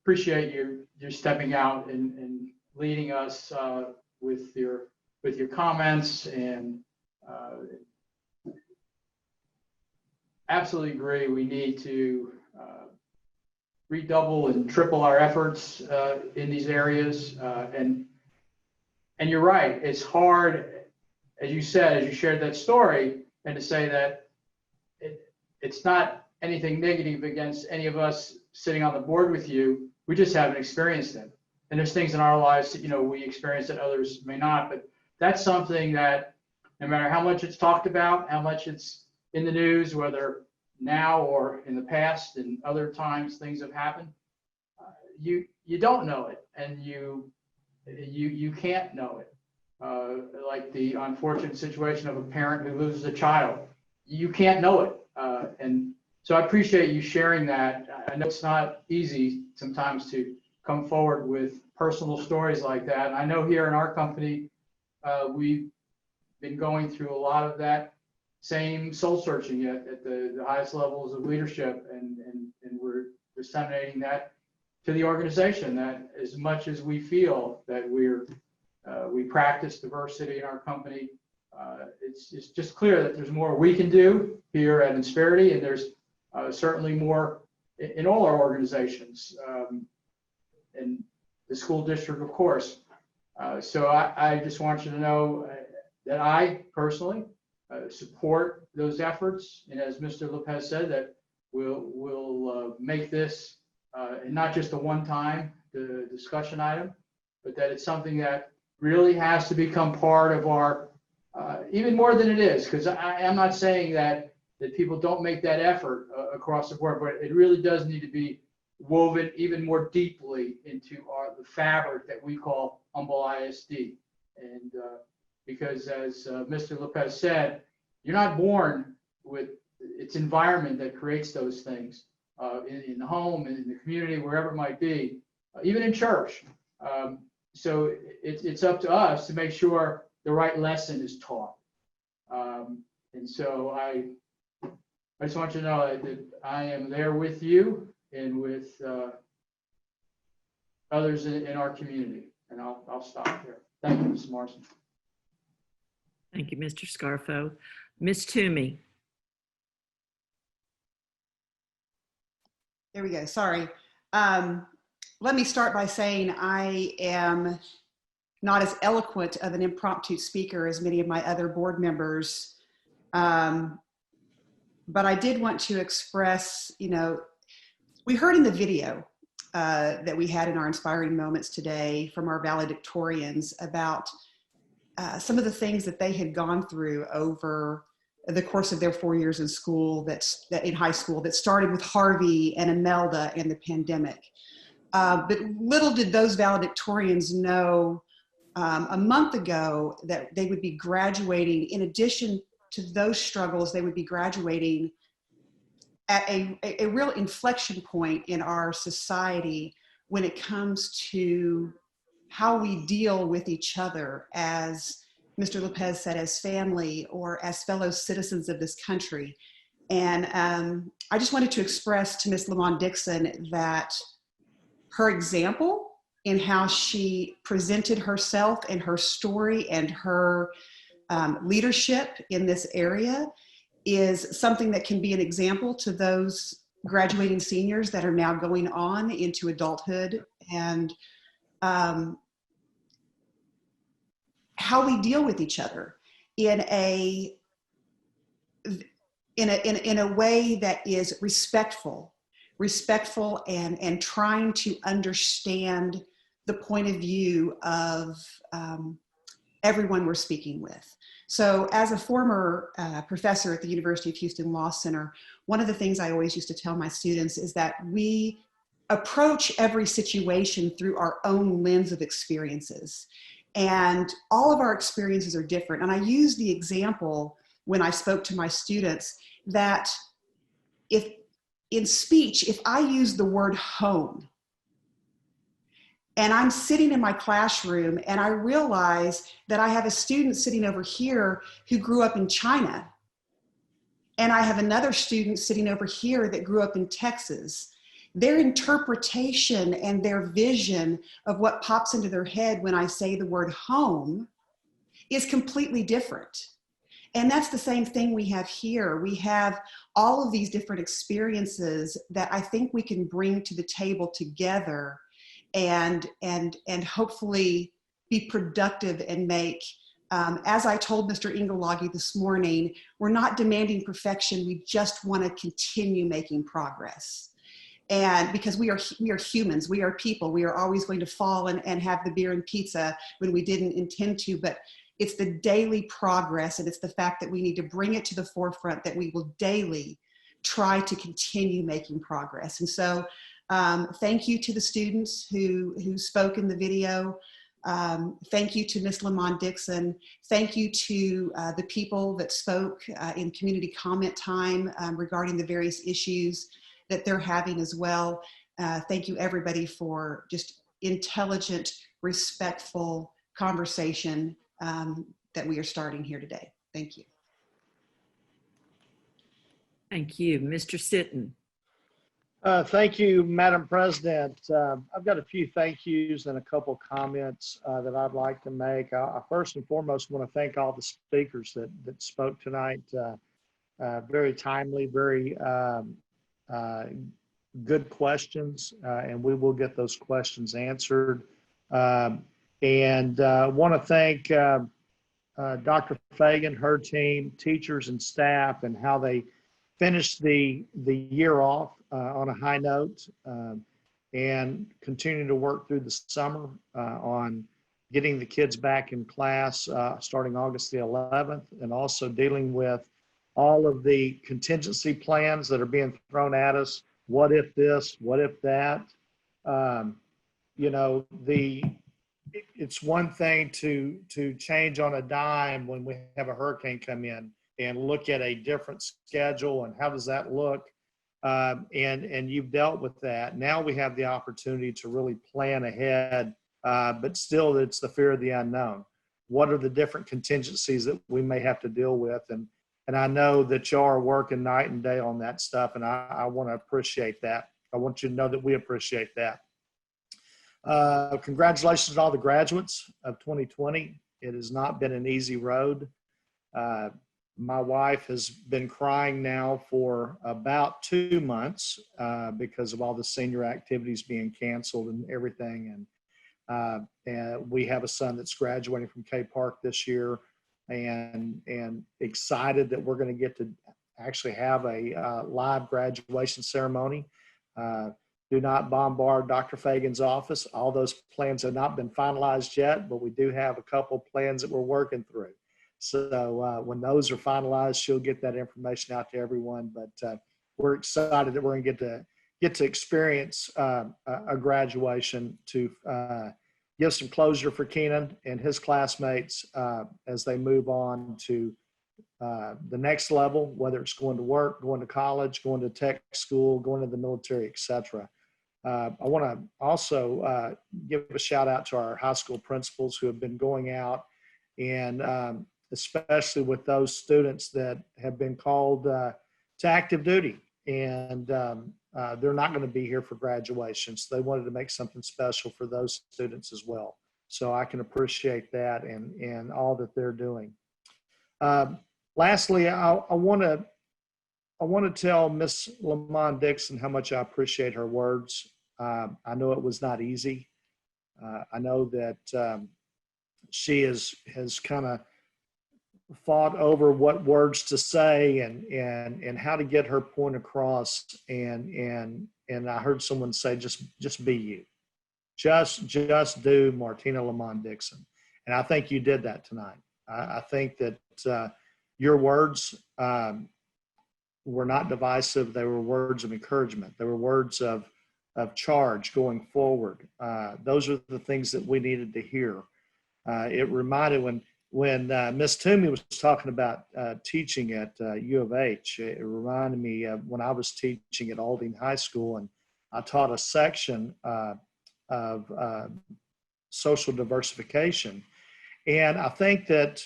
appreciate your stepping out and leading us with your comments, and absolutely agree we need to redouble and triple our efforts in these areas. And you're right, it's hard, as you said, as you shared that story, and to say that it's not anything negative against any of us sitting on the board with you. We just haven't experienced it. And there's things in our lives that, we experience that others may not. But that's something that no matter how much it's talked about, how much it's in the news, whether now or in the past and other times things have happened, you don't know it, and you can't know it. Like the unfortunate situation of a parent who loses a child, you can't know it. And so I appreciate you sharing that. I know it's not easy sometimes to come forward with personal stories like that. And I know here in our company, we've been going through a lot of that same soul searching at the highest levels of leadership, and we're disseminating that to the organization, that as much as we feel that we practice diversity in our company, it's just clear that there's more we can do here at Insperity, and there's certainly more in all our organizations, and the school district, of course. So I just want you to know that I personally support those efforts, and as Mr. Lopez said, that we'll make this not just a one-time discussion item, but that it's something that really has to become part of our, even more than it is, because I'm not saying that people don't make that effort across the board, but it really does need to be woven even more deeply into the fabric that we call Humble ISD. And because as Mr. Lopez said, you're not born with its environment that creates those things in the home, in the community, wherever it might be, even in church. So it's up to us to make sure the right lesson is taught. And so I just want you to know that I am there with you and with others in our community. And I'll stop there. Thank you, Ms. Morrison. Thank you, Mr. Scarfo. Ms. Toomey. There we go. Sorry. Let me start by saying I am not as eloquent of an impromptu speaker as many of my other board members. But I did want to express, we heard in the video that we had in our Inspiring Moments today from our valedictorians about some of the things that they had gone through over the course of their 4 years in school, in high school, that started with Harvey and Imelda and the pandemic. But little did those valedictorians know a month ago that they would be graduating. In addition to those struggles, they would be graduating at a real inflection point in our society when it comes to how we deal with each other, as Mr. Lopez said, as family or as fellow citizens of this country. And I just wanted to express to Ms. Lamont Dixon that her example in how she presented herself and her story and her leadership in this area is something that can be an example to those graduating seniors that are now going on into adulthood, and how we deal with each other in a way that is respectful and trying to understand the point of view of everyone we're speaking with. So as a former professor at the University of Houston Law Center, one of the things I always used to tell my students is that we approach every situation through our own lens of experiences. And all of our experiences are different. And I use the example when I spoke to my students that if in speech, if I use the word home, and I'm sitting in my classroom and I realize that I have a student sitting over here who grew up in China, and I have another student sitting over here that grew up in Texas, their interpretation and their vision of what pops into their head when I say the word home is completely different. And that's the same thing we have here. We have all of these different experiences that I think we can bring to the table together and hopefully be productive and make, as I told Mr. Ingelagi this morning, we're not demanding perfection. We just want to continue making progress. And because we are humans, we are people, we are always going to fall and have the beer and pizza when we didn't intend to, but it's the daily progress, and it's the fact that we need to bring it to the forefront that we will daily try to continue making progress. And so thank you to the students who spoke in the video. Thank you to Ms. Lamont Dixon. Thank you to the people that spoke in community comment time regarding the various issues that they're having as well. Thank you everybody for just intelligent, respectful conversation that we are starting here today. Thank you. Thank you. Mr. Sitton. Thank you, Madam President. I've got a few thank yous and a couple comments that I'd like to make. I first and foremost want to thank all the speakers that spoke tonight. Very timely, very good questions, and we will get those questions answered. And want to thank Dr. Fagan, her team, teachers and staff, and how they finished the year off on a high note, and continue to work through the summer on getting the kids back in class starting August the 11th, and also dealing with all of the contingency plans that are being thrown at us. What if this, what if that? You know, it's one thing to change on a dime when we have a hurricane come in and look at a different schedule and how does that look, and you've dealt with that. Now we have the opportunity to really plan ahead, but still it's the fear of the unknown. What are the different contingencies that we may have to deal with? And I know that y'all are working night and day on that stuff, and I want to appreciate that. I want you to know that we appreciate that. Congratulations to all the graduates of 2020. It has not been an easy road. My wife has been crying now for about 2 months because of all the senior activities being canceled and everything. And we have a son that's graduating from K Park this year, and excited that we're going to get to actually have a live graduation ceremony. Do not bombard Dr. Fagan's office. All those plans have not been finalized yet, but we do have a couple plans that we're working through. So when those are finalized, she'll get that information out to everyone. But we're excited that we're going to get to experience a graduation to give some closure for Keenan and his classmates as they move on to the next level, whether it's going to work, going to college, going to tech school, going to the military, etc. I want to also give a shout out to our high school principals who have been going out, and especially with those students that have been called to active duty, and they're not going to be here for graduation. So they wanted to make something special for those students as well. So I can appreciate that and all that they're doing. Lastly, I want to tell Miss Lamont Dixon how much I appreciate her words. I know it was not easy. I know that she has kind of fought over what words to say and how to get her point across. And I heard someone say, just be you. Just do Martina Lamont Dixon. And I think you did that tonight. I think that your words were not divisive. They were words of encouragement. They were words of charge going forward. Those are the things that we needed to hear. It reminded when Miss Toomey was talking about teaching at U of H, it reminded me of when I was teaching at Aldine High School, and I taught a section of social diversification. And I think that,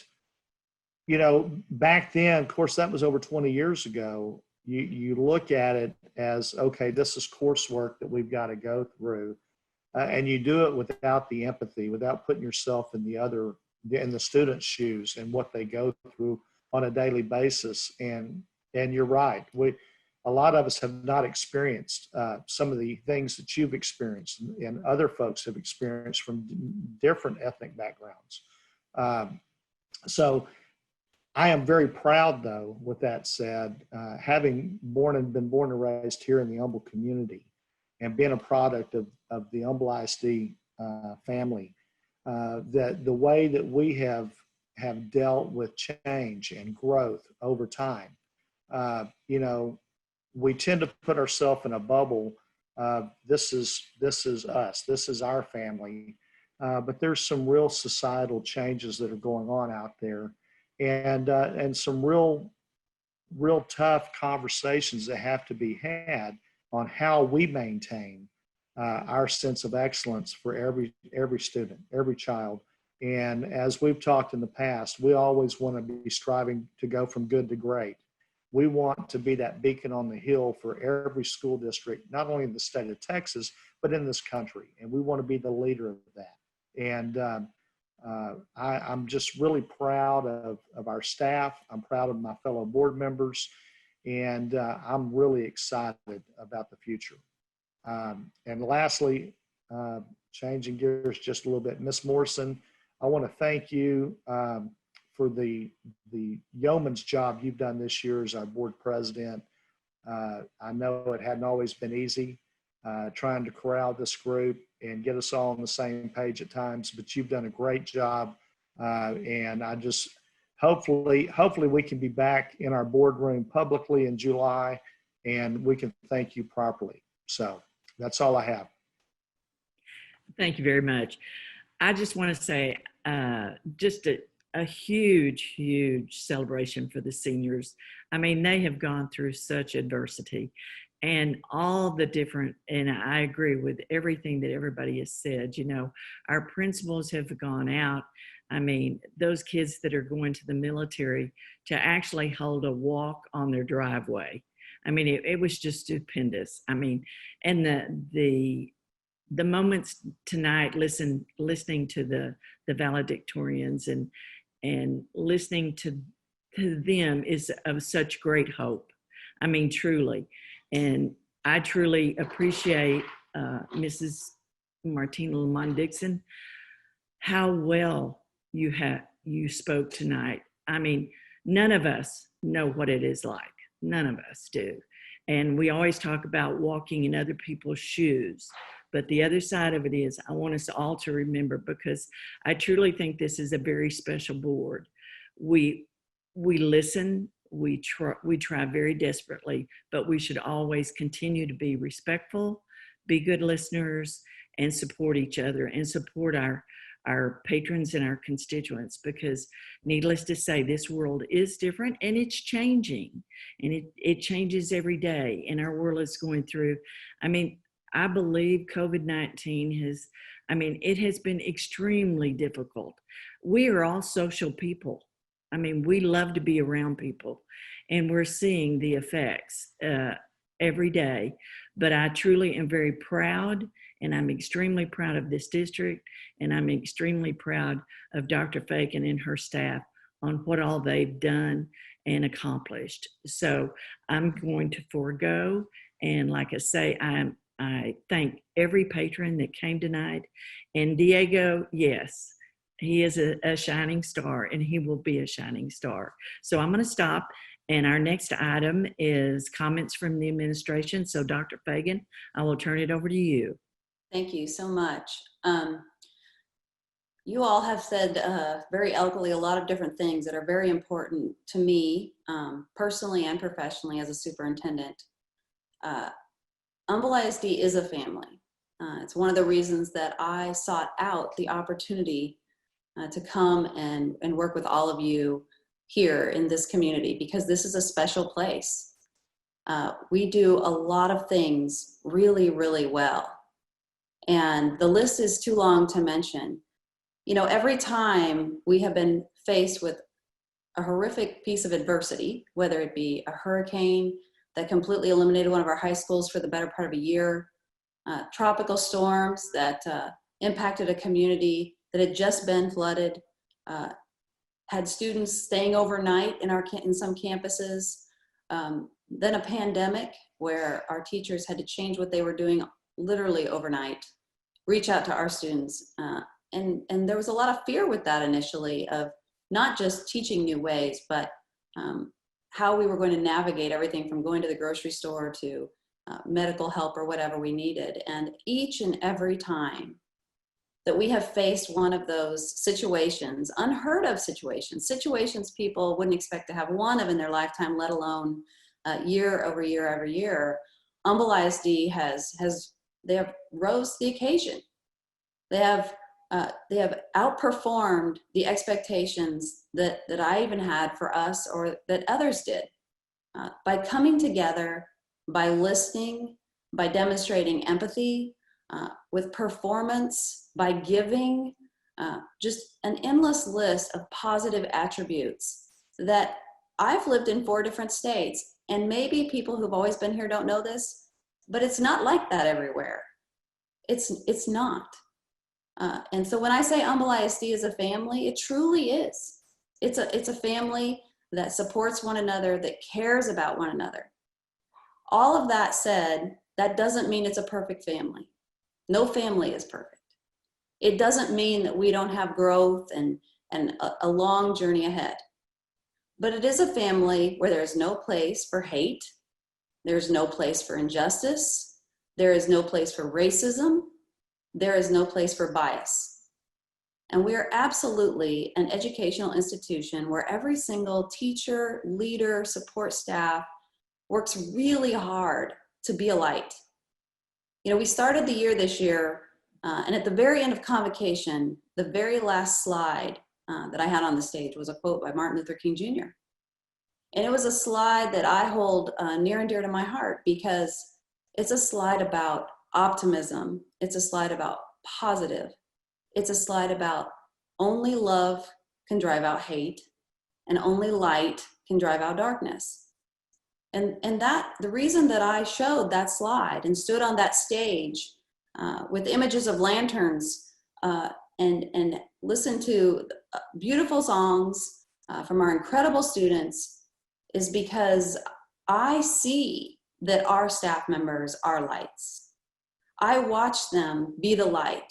you know, back then, of course, that was over 20 years ago. You look at it as, okay, this is coursework that we've got to go through. And you do it without the empathy, without putting yourself in the student's shoes and what they go through on a daily basis. And you're right. A lot of us have not experienced some of the things that you've experienced and other folks have experienced from different ethnic backgrounds. So I am very proud, though, with that said, having been born and raised here in the Humble community and being a product of the Humble ISD family, that the way that we have dealt with change and growth over time, you know, we tend to put ourselves in a bubble. This is us. This is our family. But there's some real societal changes that are going on out there, and some real tough conversations that have to be had on how we maintain our sense of excellence for every student, every child. And as we've talked in the past, we always want to be striving to go from good to great. We want to be that beacon on the hill for every school district, not only in the state of Texas, but in this country. And we want to be the leader of that. And I'm just really proud of our staff. I'm proud of my fellow board members. And I'm really excited about the future. And lastly, changing gears just a little bit, Ms. Morrison, I want to thank you for the yeoman's job you've done this year as our board president. I know it hadn't always been easy trying to corral this group and get us all on the same page at times, but you've done a great job. And I just, hopefully we can be back in our boardroom publicly in July and we can thank you properly. So that's all I have. Thank you very much. I just want to say just a huge celebration for the seniors. I mean, they have gone through such adversity and all the different, and I agree with everything that everybody has said. You know, our principals have gone out. I mean, those kids that are going to the military to actually hold a walk on their driveway. I mean, it was just stupendous. I mean, and the moments tonight, listening to the valedictorians and listening to them is of such great hope. I mean, truly. And I truly appreciate Mrs. Martina Lamont Dixon, how well you spoke tonight. I mean, none of us know what it is like. None of us do. And we always talk about walking in other people's shoes. But the other side of it is, I want us all to remember, because I truly think this is a very special board. We listen, we try very desperately, but we should always continue to be respectful, be good listeners, and support each other and support our patrons and our constituents, because needless to say, this world is different and it's changing, and it changes every day, and our world is going through, I mean, I believe COVID-19 it has been extremely difficult. We are all social people. I mean, we love to be around people, and we're seeing the effects every day. But I truly am very proud, and I'm extremely proud of this district, and I'm extremely proud of Dr. Fagan and her staff on what all they've done and accomplished. So I'm going to forego, and like I say, I thank every patron that came tonight. And Diego, yes, he is a shining star, and he will be a shining star. So I'm going to stop. And our next item is comments from the administration. So Dr. Fagan, I will turn it over to you. Thank you so much. You all have said very eloquently a lot of different things that are very important to me, personally and professionally as a superintendent. Humble ISD is a family. It's one of the reasons that I sought out the opportunity to come and work with all of you here in this community, because this is a special place. We do a lot of things really, really well. And the list is too long to mention. You know, every time we have been faced with a horrific piece of adversity, whether it be a hurricane that completely eliminated one of our high schools for the better part of a year, tropical storms that impacted a community that had just been flooded, had students staying overnight in some campuses, then a pandemic where our teachers had to change what they were doing literally overnight, reach out to our students. And there was a lot of fear with that initially, of not just teaching new ways, but how we were going to navigate everything from going to the grocery store to medical help or whatever we needed. And each and every time that we have faced one of those situations, unheard of situations people wouldn't expect to have one of in their lifetime, let alone year over year over year, Humble ISD they have rose to the occasion. They have outperformed the expectations that I even had for us, or that others did, by coming together, by listening, by demonstrating empathy, with performance, by giving, just an endless list of positive attributes that I've lived in 4 different states. And maybe people who've always been here don't know this, but it's not like that everywhere. It's not. And so when I say Humble ISD is a family, it truly is. It's a family that supports one another, that cares about one another. All of that said, that doesn't mean it's a perfect family. No family is perfect. It doesn't mean that we don't have growth and a long journey ahead. But it is a family where there is no place for hate. There's no place for injustice. There is no place for racism. There is no place for bias. And we are absolutely an educational institution where every single teacher, leader, support staff works really hard to be a light. You know, we started the year this year, and at the very end of convocation, the very last slide that I had on the stage was a quote by Martin Luther King Jr. And it was a slide that I hold near and dear to my heart, because it's a slide about optimism. It's a slide about positive. It's a slide about only love can drive out hate, and only light can drive out darkness. And that, the reason that I showed that slide and stood on that stage with images of lanterns and listened to beautiful songs from our incredible students is because I see that our staff members are lights. I watch them be the light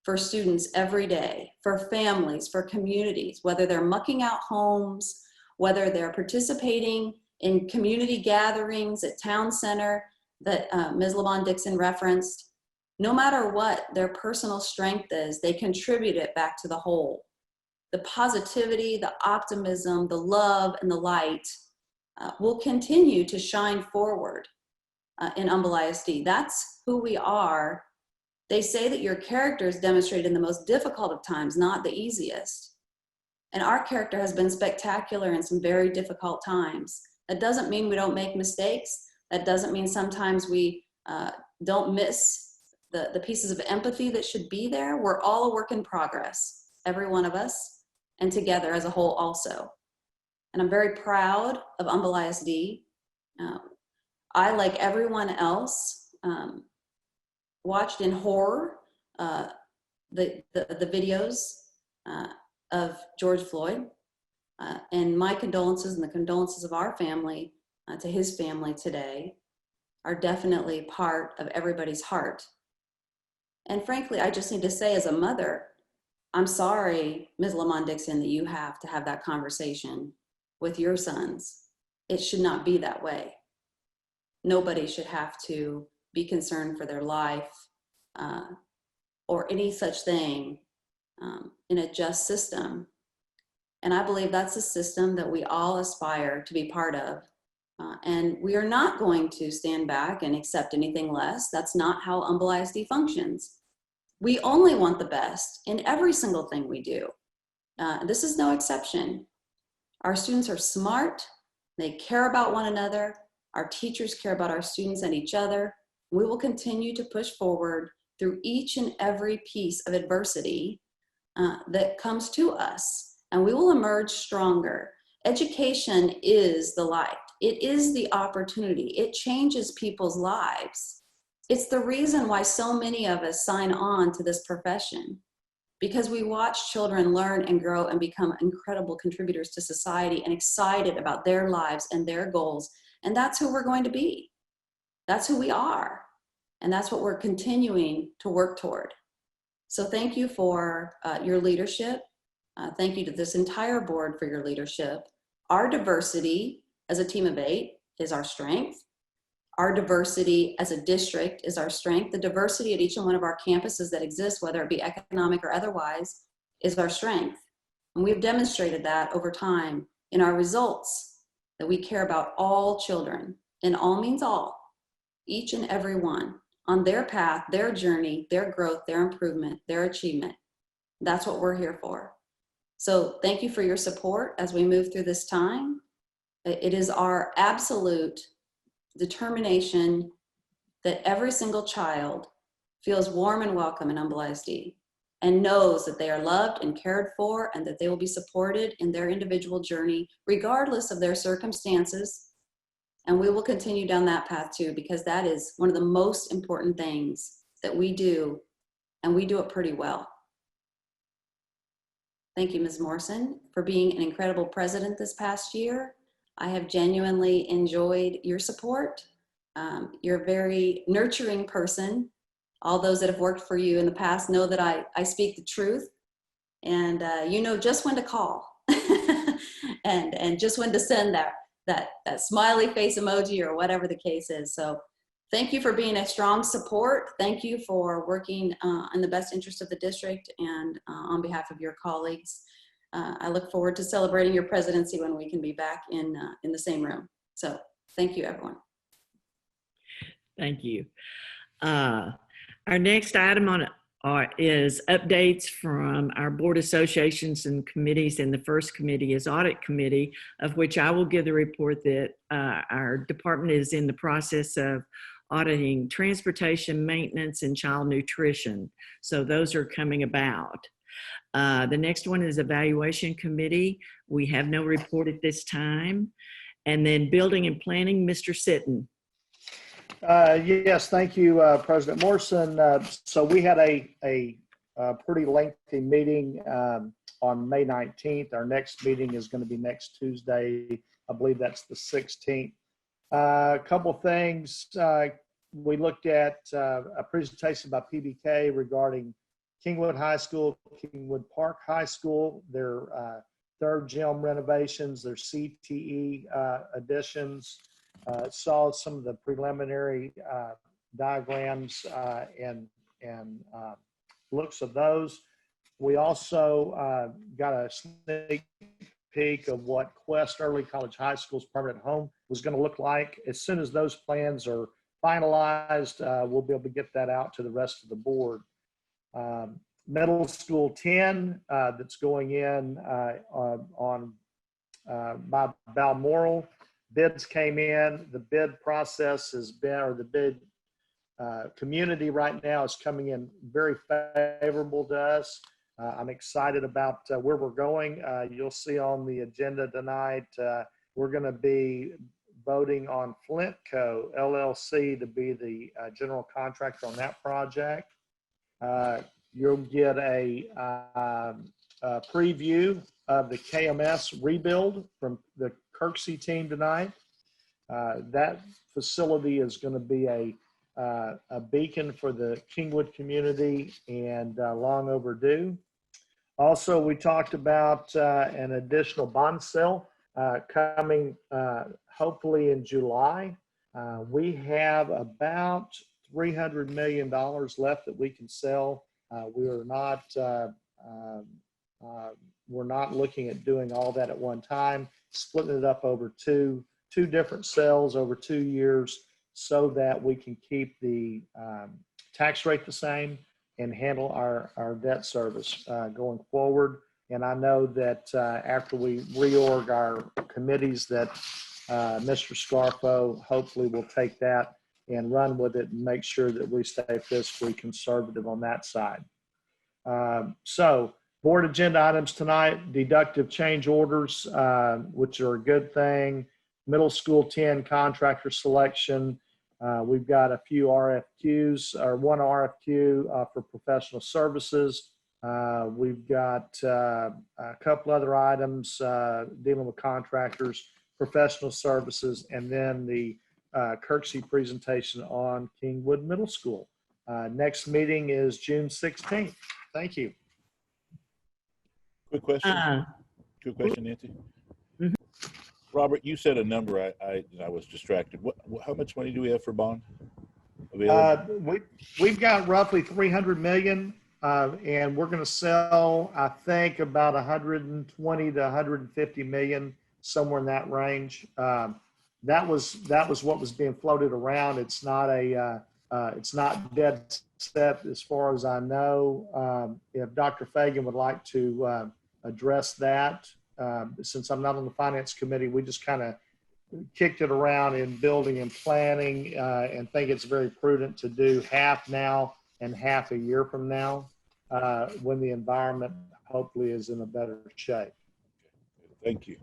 for students every day, for families, for communities, whether they're mucking out homes, whether they're participating in community gatherings at Town Center that Ms. LaVon Dixon referenced. No matter what their personal strength is, they contribute it back to the whole. The positivity, the optimism, the love, and the light will continue to shine forward in Humble ISD. That's who we are. They say that your character is demonstrated in the most difficult of times, not the easiest. And our character has been spectacular in some very difficult times. That doesn't mean we don't make mistakes. That doesn't mean sometimes we don't miss the pieces of empathy that should be there. We're all a work in progress, every one of us, and together as a whole also. and I'm very proud of Humble ISD. I, like everyone else, watched in horror the videos of George Floyd, and my condolences and the condolences of our family to his family today are definitely part of everybody's heart. And frankly, I just need to say as a mother, I'm sorry, Ms. Lamont Dixon, that you have to have that conversation with your sons. It should not be that way. Nobody should have to be concerned for their life or any such thing in a just system. And I believe that's a system that we all aspire to be part of. And we are not going to stand back and accept anything less. That's not how Humble ISD functions. We only want the best in every single thing we do. This is no exception. Our students are smart. They care about one another. Our teachers care about our students and each other. We will continue to push forward through each and every piece of adversity that comes to us, and we will emerge stronger. Education is the light. It is the opportunity. It changes people's lives. It's the reason why so many of us sign on to this profession, because we watch children learn and grow and become incredible contributors to society and excited about their lives and their goals. And that's who we're going to be. That's who we are. And that's what we're continuing to work toward. So thank you for your leadership. Thank you to this entire board for your leadership. Our diversity as a team of 8 is our strength. Our diversity as a district is our strength. The diversity at each and one of our campuses that exist, whether it be economic or otherwise, is our strength. And we've demonstrated that over time in our results, that we care about all children, and all means all, each and every one, on their path, their journey, their growth, their improvement, their achievement. That's what we're here for. So thank you for your support as we move through this time. It is our absolute determination that every single child feels warm and welcome in Humble ISD and knows that they are loved and cared for and that they will be supported in their individual journey, regardless of their circumstances. And we will continue down that path too, because that is one of the most important things that we do, and we do it pretty well. Thank you, Ms. Morrison, for being an incredible president this past year. I have genuinely enjoyed your support. You're a very nurturing person. All those that have worked for you in the past know that I speak the truth, and you know just when to call and just when to send that smiley face emoji or whatever the case is. So thank you for being a strong support. Thank you for working in the best interest of the district and on behalf of your colleagues. I look forward to celebrating your presidency when we can be back in the same room. So thank you, everyone. Thank you. Our next item on is updates from our board associations and committees, and the first committee is audit committee, of which I will give the report that our department is in the process of auditing transportation, maintenance, and child nutrition. So those are coming about. The next one is evaluation committee. We have no report at this time. And then building and planning, Mr. Sitton. Yes, thank you, President Morrison. So we had a pretty lengthy meeting on May 19th. Our next meeting is going to be next Tuesday. I believe that's the 16th. A couple things. We looked at a presentation by PBK regarding Kingwood High School, Kingwood Park High School, their third gym renovations, their CTE additions. Saw some of the preliminary diagrams and looks of those. We also got a sneak peek of what Quest Early College High School's permanent home was going to look like. As soon as those plans are finalized, we'll be able to get that out to the rest of the board. Middle School 10 that's going in by Balmoral. Bids came in. The bid process has been, or the bid community right now is coming in very favorable to us. I'm excited about where we're going. You'll see on the agenda tonight, we're going to be voting on Flintco LLC to be the general contractor on that project. You'll get a preview of the KMS rebuild from the Kirksey team tonight. That facility is going to be a beacon for the Kingwood community and long overdue. Also, we talked about an additional bond sale coming hopefully in July. We have about $300 million left that we can sell. We're not looking at doing all that at one time, splitting it up over two different sales over 2 years so that we can keep the tax rate the same and handle our debt service going forward. And I know that after we reorg our committees that Mr. Scarfo hopefully will take that and run with it and make sure that we stay fiscally conservative on that side. So board agenda items tonight, deductive change orders, which are a good thing. Middle school 10 contractor selection. We've got a few RFQs, or one RFQ for professional services. We've got a couple other items dealing with contractors, professional services, and then the Kirksey presentation on Kingwood Middle School. Next meeting is June 16th. Thank you. Quick question. Quick question, Nancy. Robert, you said a number. I was distracted. How much money do we have for bond available? We've got roughly 300 million, and we're going to sell, I think, about 120 to 150 million, somewhere in that range. That was what was being floated around. It's not it's not dead set as far as I know. If Dr. Fagan would like to address that. Since I'm not on the finance committee, we just kind of kicked it around in building and planning and think it's very prudent to do half now and half a year from now when the environment hopefully is in a better shape. Thank you.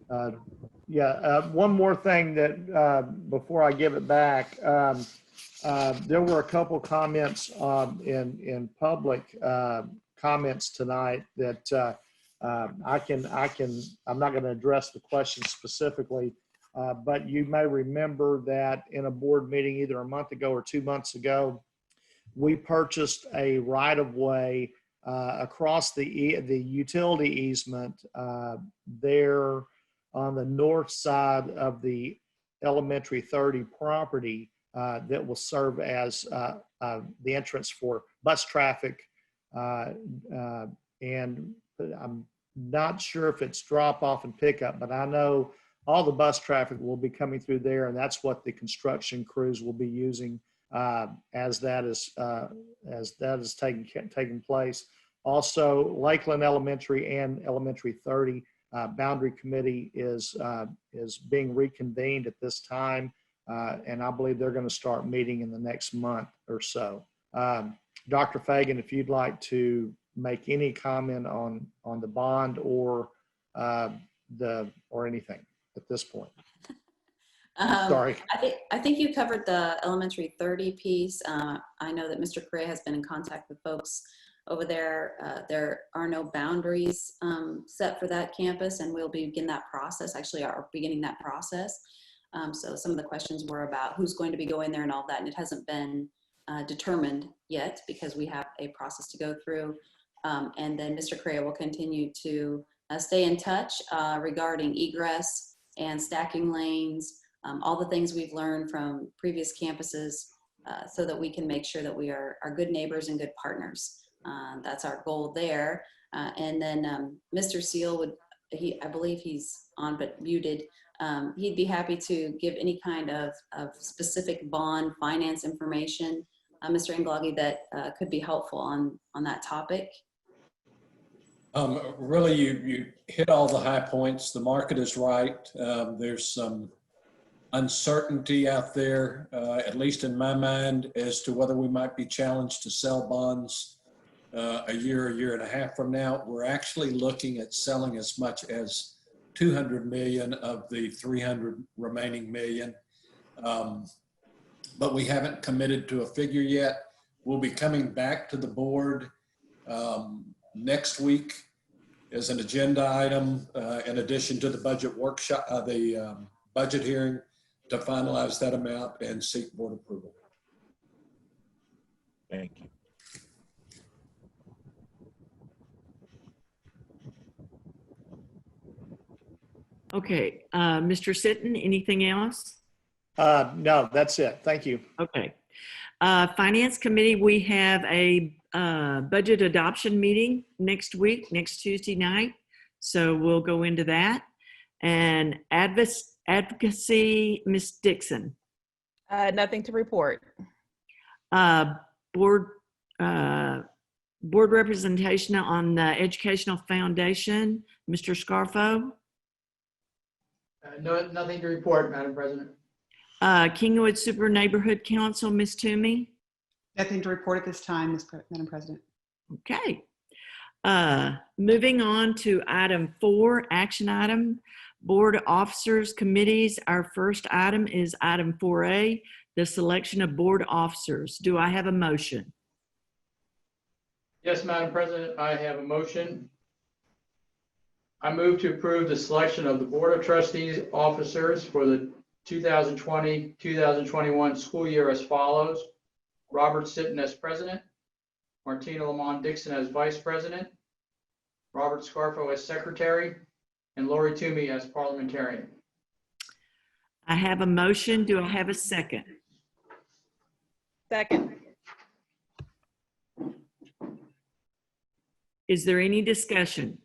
One more thing that before I give it back, there were a couple comments in public comments tonight that I'm not going to address the question specifically, but you may remember that in a board meeting either a month ago or 2 months ago, we purchased a right-of-way across the utility easement there on the north side of the Elementary 30 property that will serve as the entrance for bus traffic. And I'm not sure if it's drop off and pickup, but I know all the bus traffic will be coming through there, and that's what the construction crews will be using as that is taking place. Also, Lakeland Elementary and Elementary 30 boundary committee is being reconvened at this time, and I believe they're going to start meeting in the next month or so. Dr. Fagan, if you'd like to make any comment on the bond or anything at this point. Sorry. I think you covered the Elementary 30 piece. I know that Mr. Correa has been in contact with folks over there. There are no boundaries set for that campus, and we'll begin that process. Actually, are beginning that process. So some of the questions were about who's going to be going there and all that, and it hasn't been determined yet because we have a process to go through. And then Mr. Correa will continue to stay in touch regarding egress and stacking lanes, all the things we've learned from previous campuses so that we can make sure that we are good neighbors and good partners. That's our goal there. And then Mr. Seal I believe he's on but muted. He'd be happy to give any kind of specific bond finance information, Mr. Ingloggy, that could be helpful on that topic. Really, you hit all the high points. The market is right. There's some uncertainty out there, at least in my mind, as to whether we might be challenged to sell bonds a year and a half from now. We're actually looking at selling as much as 200 million of the 300 remaining million. But we haven't committed to a figure yet. We'll be coming back to the board next week as an agenda item in addition to the budget workshop, the budget hearing, to finalize that amount and seek board approval. Thank you. Okay, Mr. Sitton, anything else? No, that's it. Thank you. Okay. Finance Committee, we have a budget adoption meeting next week, next Tuesday night. So we'll go into that. And advocacy, Ms. Dixon. Nothing to report. Board representation on the Educational Foundation, Mr. Scarfo. No, nothing to report, Madam President. Kingwood Super Neighborhood Council, Ms. Toomey. Nothing to report at this time, Madam President. Okay. Moving on to item 4, action item, board officers committees. Our first item is item 4A, the selection of board officers. Do I have a motion? Yes, Madam President, I have a motion. I move to approve the selection of the Board of Trustees officers for the 2020-2021 school year as follows. Robert Sitton as president, Martina Lamont Dixon as vice president, Robert Scarfo as secretary, and Lori Toomey as parliamentarian. I have a motion. Do I have a second? Second. Is there any discussion?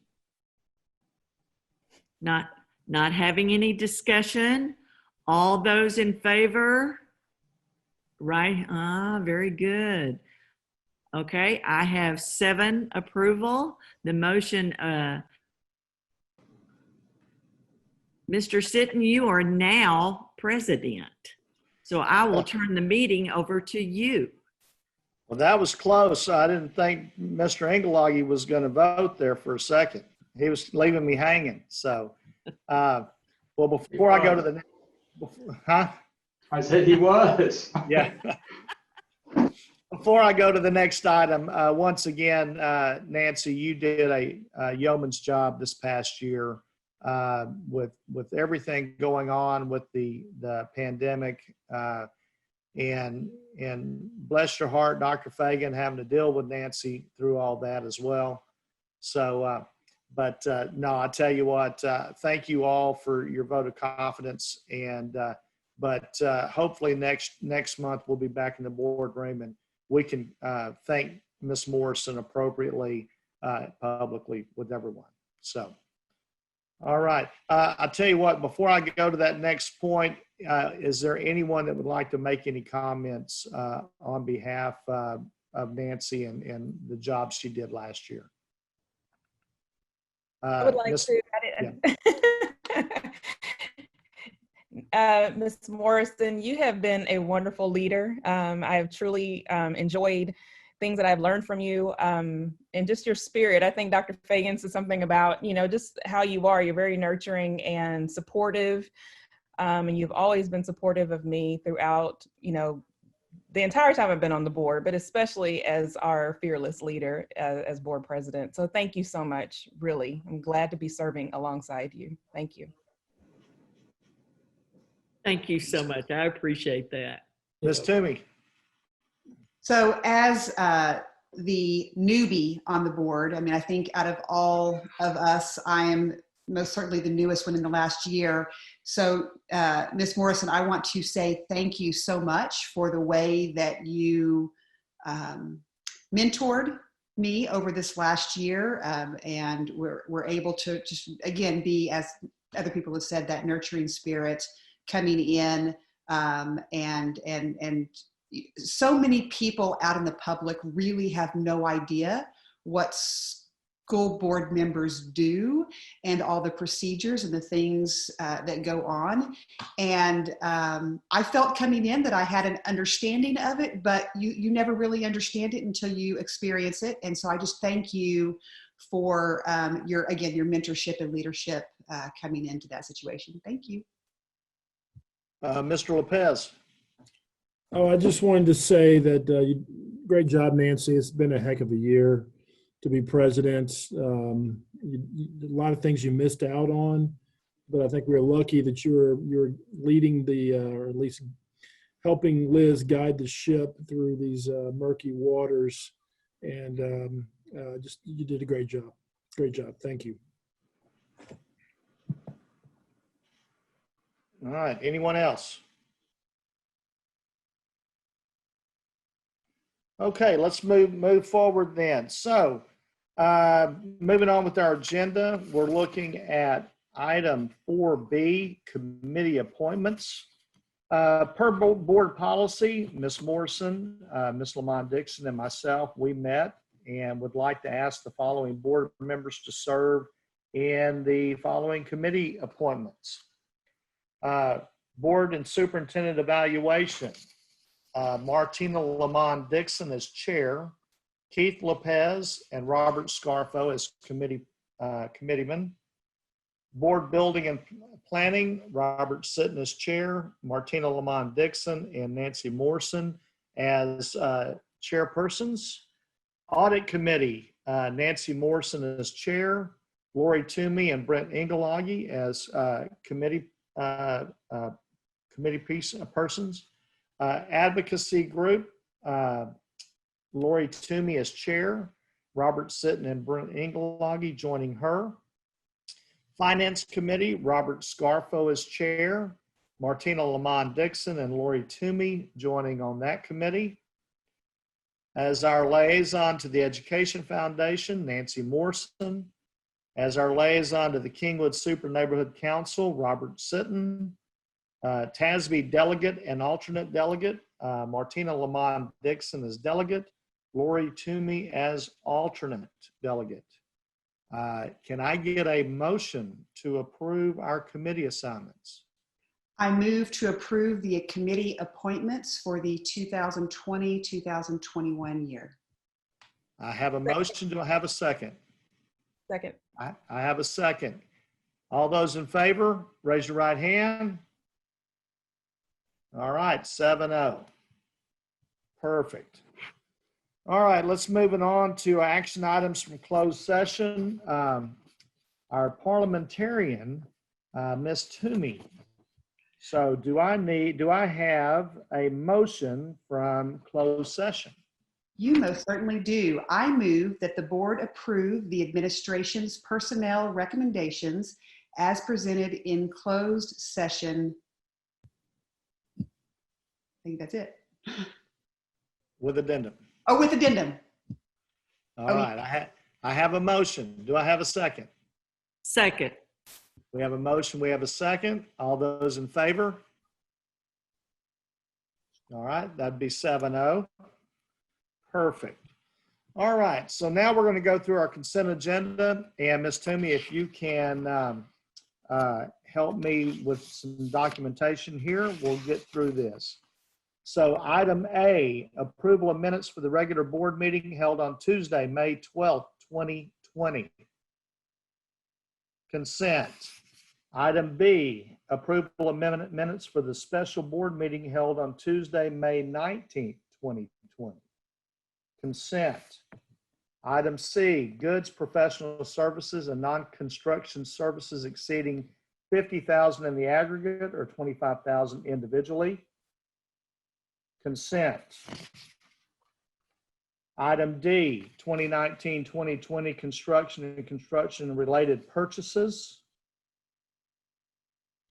Not having any discussion. All those in favor? Right? Very good. Okay, I have 7 approval. The motion, Mr. Sitton, you are now president. So I will turn the meeting over to you. Well, that was close. I didn't think Mr. Engelage was going to vote there for a second. He was leaving me hanging. So, well, before I go to the next, I said he was. Yeah. Before I go to the next item, once again, Nancy, you did a yeoman's job this past year with everything going on with the pandemic, and bless your heart, Dr. Fagan, having to deal with Nancy through all that as well. So, but no, I tell you what, thank you all for your vote of confidence, and but hopefully next month we'll be back in the boardroom and we can thank Ms. Morrison appropriately publicly with everyone. So, all right. I'll tell you what, before I go to that next point, is there anyone that would like to make any comments on behalf of Nancy and the job she did last year? I would like to Ms. Morrison, you have been a wonderful leader. I have truly enjoyed things that I've learned from you, and just your spirit. I think Dr. Fagan said something about, just how you are. You're very nurturing and supportive, and you've always been supportive of me throughout, the entire time I've been on the board, but especially as our fearless leader as board president. So thank you so much, really. I'm glad to be serving alongside you. Thank you. Thank you so much. I appreciate that. Ms. Toomey. So as the newbie on the board, I think out of all of us, I am most certainly the newest one in the last year. So Ms. Morrison, I want to say thank you so much for the way that you mentored me over this last year. And we're able to just, again, be, as other people have said, that nurturing spirit coming in, and so many people out in the public really have no idea what school board members do and all the procedures and the things that go on. And I felt coming in that I had an understanding of it, but you never really understand it until you experience it. And so I just thank you for your mentorship and leadership coming into that situation. Thank you. Mr. Lopez. Oh, I just wanted to say that great job, Nancy. It's been a heck of a year to be president. A lot of things you missed out on, but I think we're lucky that you're leading or at least helping Liz guide the ship through these murky waters. And you did a great job. Great job. Thank you. All right. Anyone else? Okay, let's move forward then. So moving on with our agenda, we're looking at item 4B, committee appointments. Per board policy, Ms. Morrison, Ms. Lamont Dixon, and myself, we met and would like to ask the following board members to serve in the following committee appointments. Board and Superintendent Evaluation. Martina Lamont Dixon as chair, Keith Lopez and Robert Scarfo as committeeman. Board Building and Planning, Robert Sitton as chair, Martina Lamont Dixon and Nancy Morrison as chairpersons. Audit Committee, Nancy Morrison as chair, Lori Toomey and Brent Engelage as committee persons. Advocacy Group, Lori Toomey as chair, Robert Sitton and Brent Engelage joining her. Finance Committee, Robert Scarfo as chair, Martina Lamont Dixon and Lori Toomey joining on that committee. As our liaison to the Education Foundation, Nancy Morrison. As our liaison to the Kingwood Super Neighborhood Council, Robert Sitton. TASB delegate and alternate delegate, Martina Lamont Dixon as delegate, Lori Toomey as alternate delegate. Can I get a motion to approve our committee assignments? I move to approve the committee appointments for the 2020-2021 year. I have a motion. Do I have a second? Second. I have a second. All those in favor, raise your right hand. All right, 7-0. Perfect. All right, let's move it on to action items from closed session. Our parliamentarian, Ms. Toomey. So do I have a motion from closed session? You most certainly do. I move that the board approve the administration's personnel recommendations as presented in closed session. I think that's it. With addendum. Oh, with addendum. All right, I have a motion. Do I have a second? Second. We have a motion, we have a second. All those in favor? All right, that'd be 7-0. Perfect. All right, so now we're going to go through our consent agenda. And Ms. Toomey, if you can help me with some documentation here, we'll get through this. So item A, approval of minutes for the regular board meeting held on Tuesday, May 12th, 2020. Consent. Item B, approval of minutes for the special board meeting held on Tuesday, May 19th, 2020. Consent. Item C, goods, professional services, and non-construction services exceeding $50,000 in the aggregate or $25,000 individually. Consent. Item D, 2019-2020 construction and construction-related purchases.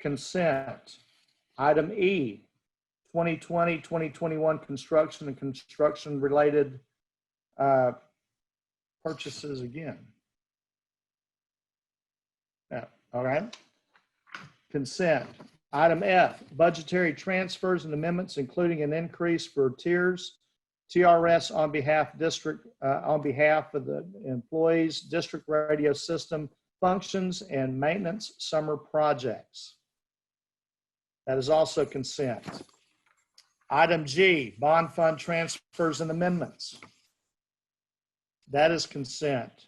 Consent. Item E, 2020-2021 construction and construction-related purchases again. Yeah, all right. Consent. Item F, budgetary transfers and amendments, including an increase for tiers TRS on behalf of the employees, district radio system functions and maintenance summer projects. That is also consent. Item G, bond fund transfers and amendments. That is consent.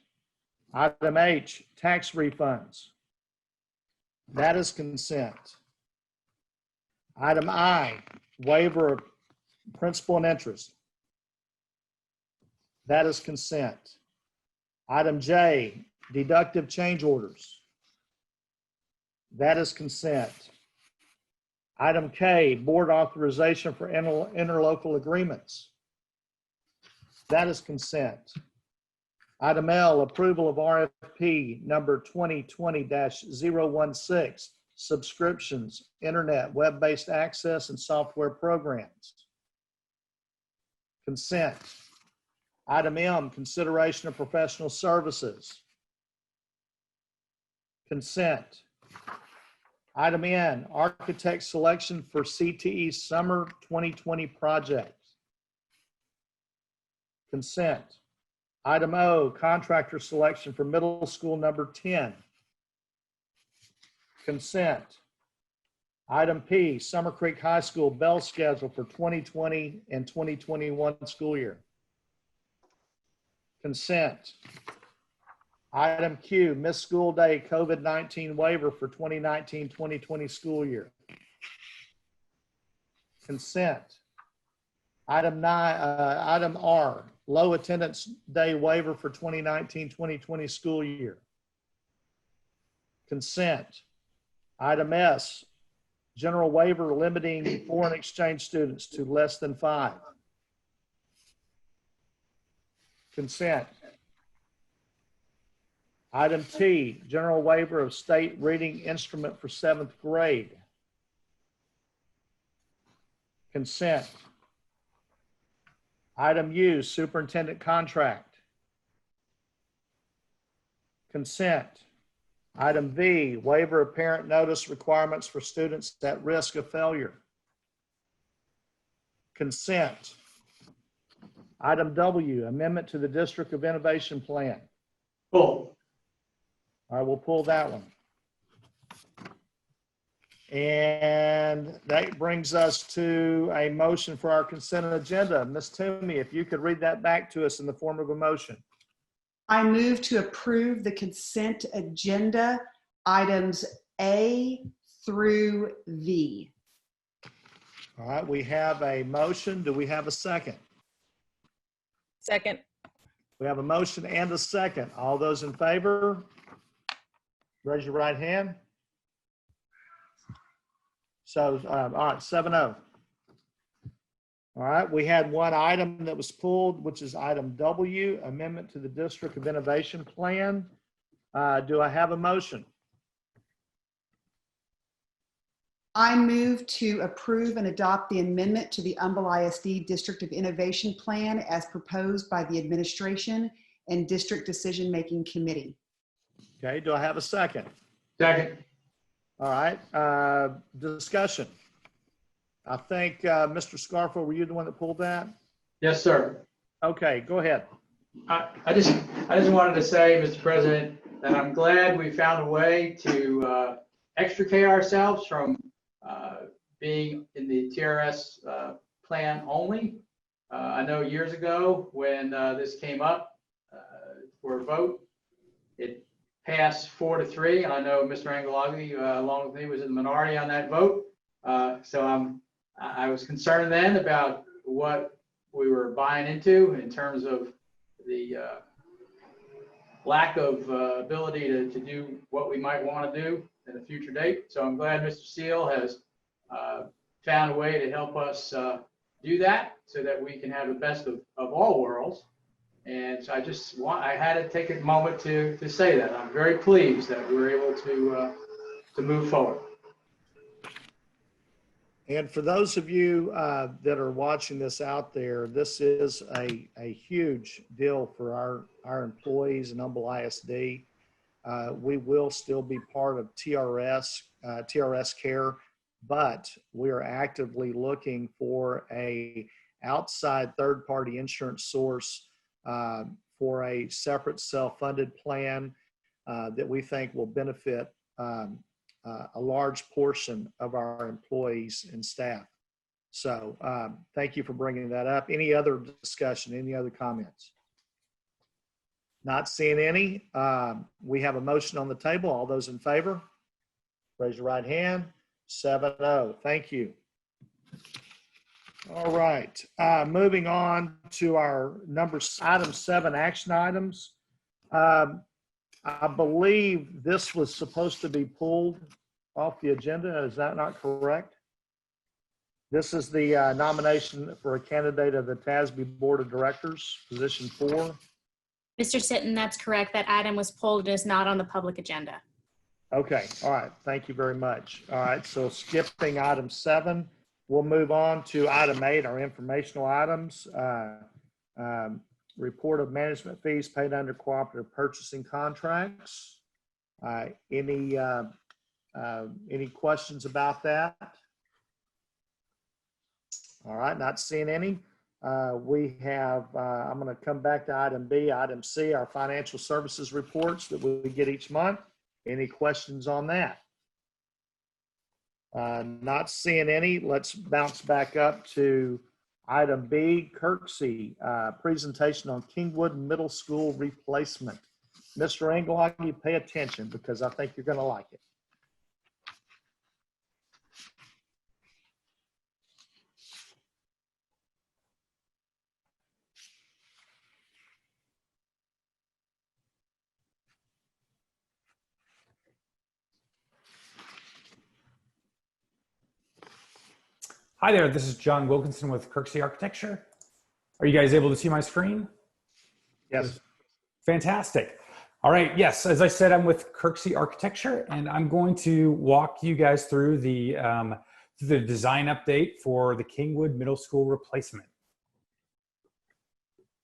Item H, tax refunds. That is consent. Item I, waiver of principal and interest. That is consent. Item J, deductive change orders. That is consent. Item K, board authorization for interlocal agreements. That is consent. Item L, approval of RFP number 2020-016, subscriptions, internet, web-based access, and software programs. Consent. Item M, consideration of professional services. Consent. Item N, architect selection for CTE summer 2020 project. Consent. Item O, contractor selection for middle school number 10. Consent. Item P, Summer Creek High School bell schedule for 2020 and 2021 school year. Consent. Item Q, missed school day COVID-19 waiver for 2019-2020 school year. Consent. Item R, low attendance day waiver for 2019-2020 school year. Consent. Item S, general waiver limiting foreign exchange students to less than 5. Consent. Item T, general waiver of state reading instrument for 7th grade. Consent. Item U, superintendent contract. Consent. Item V, waiver of parent notice requirements for students at risk of failure. Consent. Item W, amendment to the District of Innovation Plan. Pull. All right, we'll pull that one. And that brings us to a motion for our consent agenda. Ms. Toomey, if you could read that back to us in the form of a motion. I move to approve the consent agenda, items A through V. All right, we have a motion. Do we have a second? Second. We have a motion and a second. All those in favor, raise your right hand. So, all right, 7-0. All right, we had one item that was pulled, which is item W, amendment to the District of Innovation Plan. Do I have a motion? I move to approve and adopt the amendment to the Humble ISD District of Innovation Plan as proposed by the administration and District Decision-Making Committee. Okay, do I have a second? Second. All right, discussion. I think Mr. Scarfo, were you the one that pulled that? Yes, sir. Okay, go ahead. I just wanted to say, Mr. President, that I'm glad we found a way to extricate ourselves from being in the TRS plan only. I know years ago when this came up for a vote, it passed 4-3, and I know Mr. Angelaghi, along with me, was in the minority on that vote. So I was concerned then about what we were buying into in terms of the lack of ability to do what we might want to do at a future date. So I'm glad Mr. Seal has found a way to help us do that so that we can have the best of all worlds. And so I had to take a moment to say that. I'm very pleased that we were able to move forward. And for those of you that are watching this out there, this is a huge deal for our employees in Humble ISD. We will still be part of TRS Care, but we are actively looking for a outside third-party insurance source for a separate self-funded plan that we think will benefit a large portion of our employees and staff. So thank you for bringing that up. Any other discussion, any other comments? Not seeing any. We have a motion on the table. All those in favor, raise your right hand. 7-0. Thank you. All right. Moving on to our item 7 action items. I believe this was supposed to be pulled off the agenda. Is that not correct? This is the nomination for a candidate of the TASB Board of Directors, position 4. Mr. Sitton, that's correct. That item was pulled and is not on the public agenda. Okay, all right. Thank you very much. All right, so skipping item 7, we'll move on to item 8, our informational items. Report of management fees paid under cooperative purchasing contracts. Any questions about that? All right, not seeing any. We have, I'm going to come back to item B, item C, our financial services reports that we get each month. Any questions on that? Not seeing any. Let's bounce back up to item B, Kirksey, presentation on Kingwood Middle School replacement. Mr. Engle, you pay attention because I think you're going to like it. Hi there, this is John Wilkinson with Kirksey Architecture. Are you guys able to see my screen? Yes. Fantastic. All right, yes, as I said, I'm with Kirksey Architecture, and I'm going to walk you guys through the design update for the Kingwood Middle School replacement.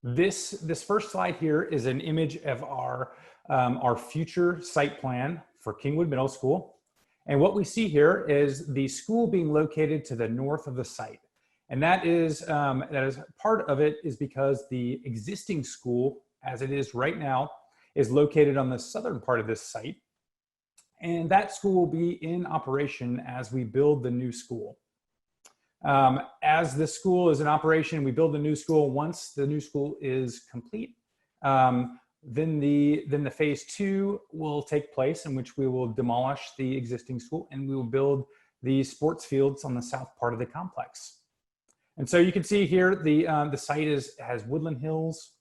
This first slide here is an image of our future site plan for Kingwood Middle School. And what we see here is the school being located to the north of the site. And that is part of it is because the existing school, as it is right now, is located on the southern part of this site. And that school will be in operation as we build the new school. As the school is in operation, we build the new school. Once the new school is complete, then the phase 2 will take place, in which we will demolish the existing school and we will build the sports fields on the south part of the complex. And so you can see here the site has Woodland Hills,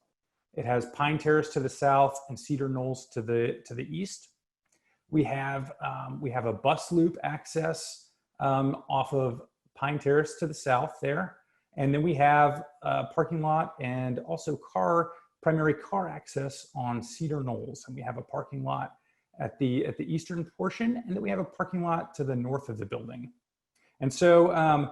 it has Pine Terrace to the south and Cedar Knolls to the east. We have a bus loop access off of Pine Terrace to the south there, and then we have a parking lot and also primary car access on Cedar Knolls, and we have a parking lot at the eastern portion, and then we have a parking lot to the north of the building. And so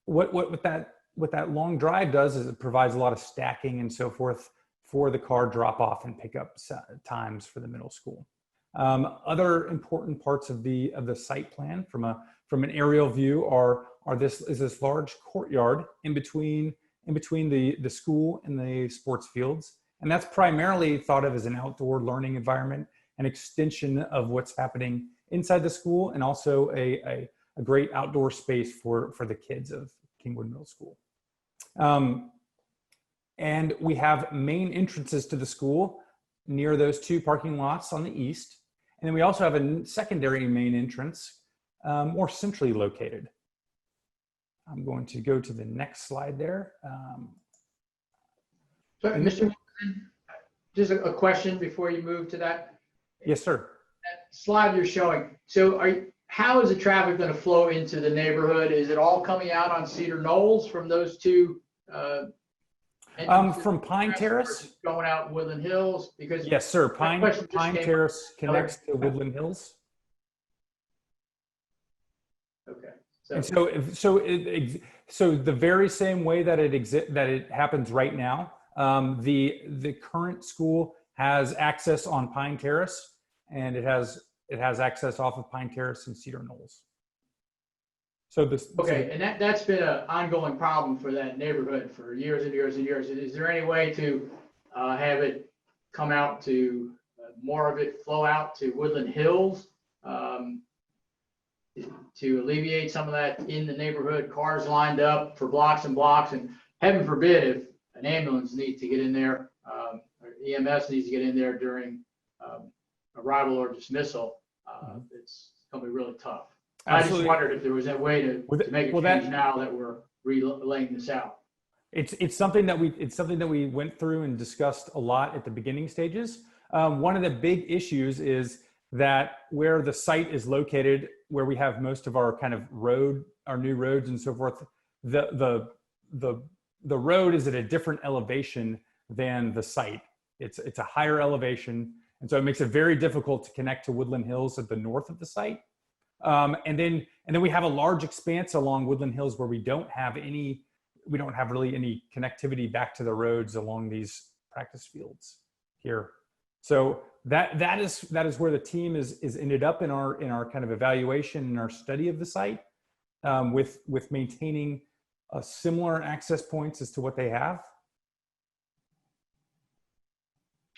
what that long drive does is it provides a lot of stacking and so forth for the car drop off and pickup times for the middle school. Other important parts of the site plan from an aerial view are this large courtyard in between the school and the sports fields. And that's primarily thought of as an outdoor learning environment, an extension of what's happening inside the school, and also a great outdoor space for the kids of Kingwood Middle School. And we have main entrances to the school near those 2 parking lots on the east. And then we also have a secondary main entrance more centrally located. I'm going to go to the next slide there. So, Mr. Just a question before you move to that. Yes, sir. That slide you're showing. So how is the traffic going to flow into the neighborhood? Is it all coming out on Cedar Knolls from those 2? From Pine Terrace? Going out Woodland Hills? Because yes, sir. Pine Terrace connects to Woodland Hills. Okay. And so the very same way that it happens right now, the current school has access on Pine Terrace, and it has access off of Pine Terrace and Cedar Knolls. So this. Okay, and that's been an ongoing problem for that neighborhood for years and years and years. Is there any way to have it come out to more of it flow out to Woodland Hills to alleviate some of that in the neighborhood, cars lined up for blocks and blocks, and heaven forbid if an ambulance needs to get in there, or EMS needs to get in there during arrival or dismissal, it's going to be really tough. Absolutely. I just wondered if there was a way to make a change now that we're relaying this out. It's something that we went through and discussed a lot at the beginning stages. One of the big issues is that where the site is located, where we have most of our kind of our new roads and so forth, the road is at a different elevation than the site. It's a higher elevation, and so it makes it very difficult to connect to Woodland Hills at the north of the site. And then we have a large expanse along Woodland Hills where we don't have really any connectivity back to the roads along these practice fields here. So that is where the team is ended up in our kind of evaluation and our study of the site, with maintaining similar access points as to what they have.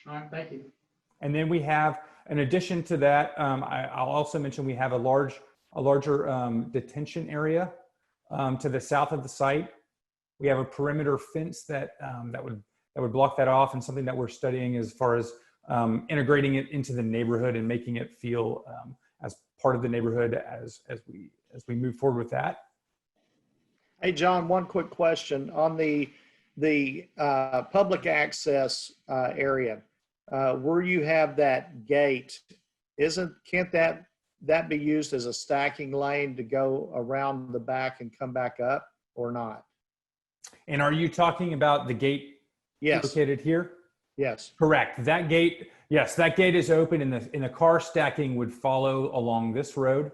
All right, thank you. And then we have, in addition to that, I'll also mention we have a larger detention area to the south of the site. We have a perimeter fence that would block that off, and something that we're studying as far as integrating it into the neighborhood and making it feel as part of the neighborhood as we move forward with that. Hey, John, one quick question on the public access area. Where you have that gate, can't that be used as a stacking lane to go around the back and come back up, or not? And are you talking about the gate located here? Yes. Correct. That gate, yes, that gate is open, and the car stacking would follow along this road,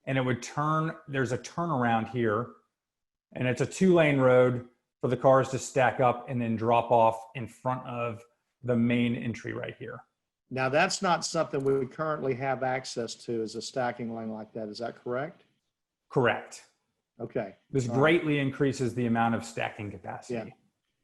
and it would turn. There's a turnaround here, and it's a 2-lane road for the cars to stack up and then drop off in front of the main entry right here. Now, that's not something we currently have access to, as a stacking lane like that. Is that correct? Correct. Okay. This greatly increases the amount of stacking capacity. Yeah.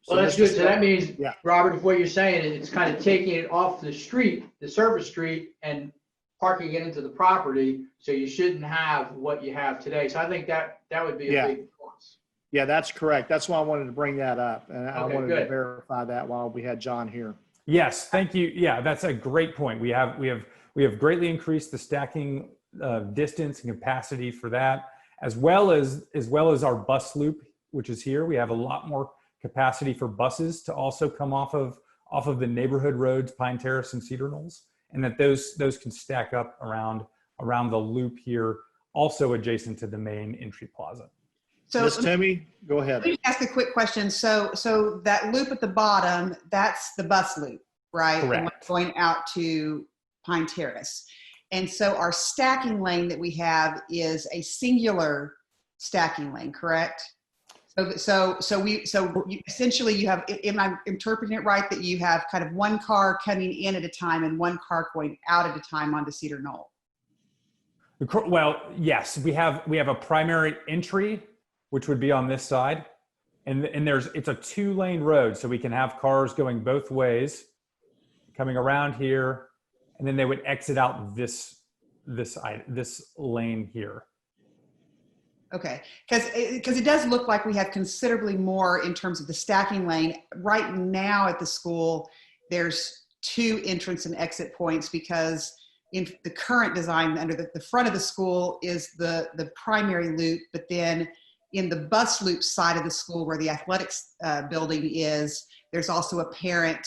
Well, that's good. So that means, Robert, if what you're saying is it's kind of taking it off the street, the service street, and parking it into the property. So you shouldn't have what you have today. So I think that would be a big plus. Yeah, that's correct. That's why I wanted to bring that up, and I wanted to verify that while we had John here. Yes, thank you. Yeah, that's a great point. We have greatly increased the stacking distance and capacity for that, as well as our bus loop, which is here. We have a lot more capacity for buses to also come off of the neighborhood roads, Pine Terrace and Cedar Knolls, and that those can stack up around the loop here, also adjacent to the main entry plaza. So Ms. Timmy, go ahead. Let me ask a quick question. So that loop at the bottom, that's the bus loop, right? Correct. Going out to Pine Terrace. And so our stacking lane that we have is a singular stacking lane, correct? So essentially you have, am I interpreting it right, that you have kind of one car coming in at a time and one car going out at a time onto Cedar Knoll? Well, yes, we have a primary entry, which would be on this side, and it's a 2-lane road, so we can have cars going both ways, coming around here, and then they would exit out this lane here. Okay, because it does look like we have considerably more in terms of the stacking lane. Right now at the school, there's 2 entrance and exit points, because in the current design, under the front of the school is the primary loop, but then in the bus loop side of the school where the athletics building is, there's also a parent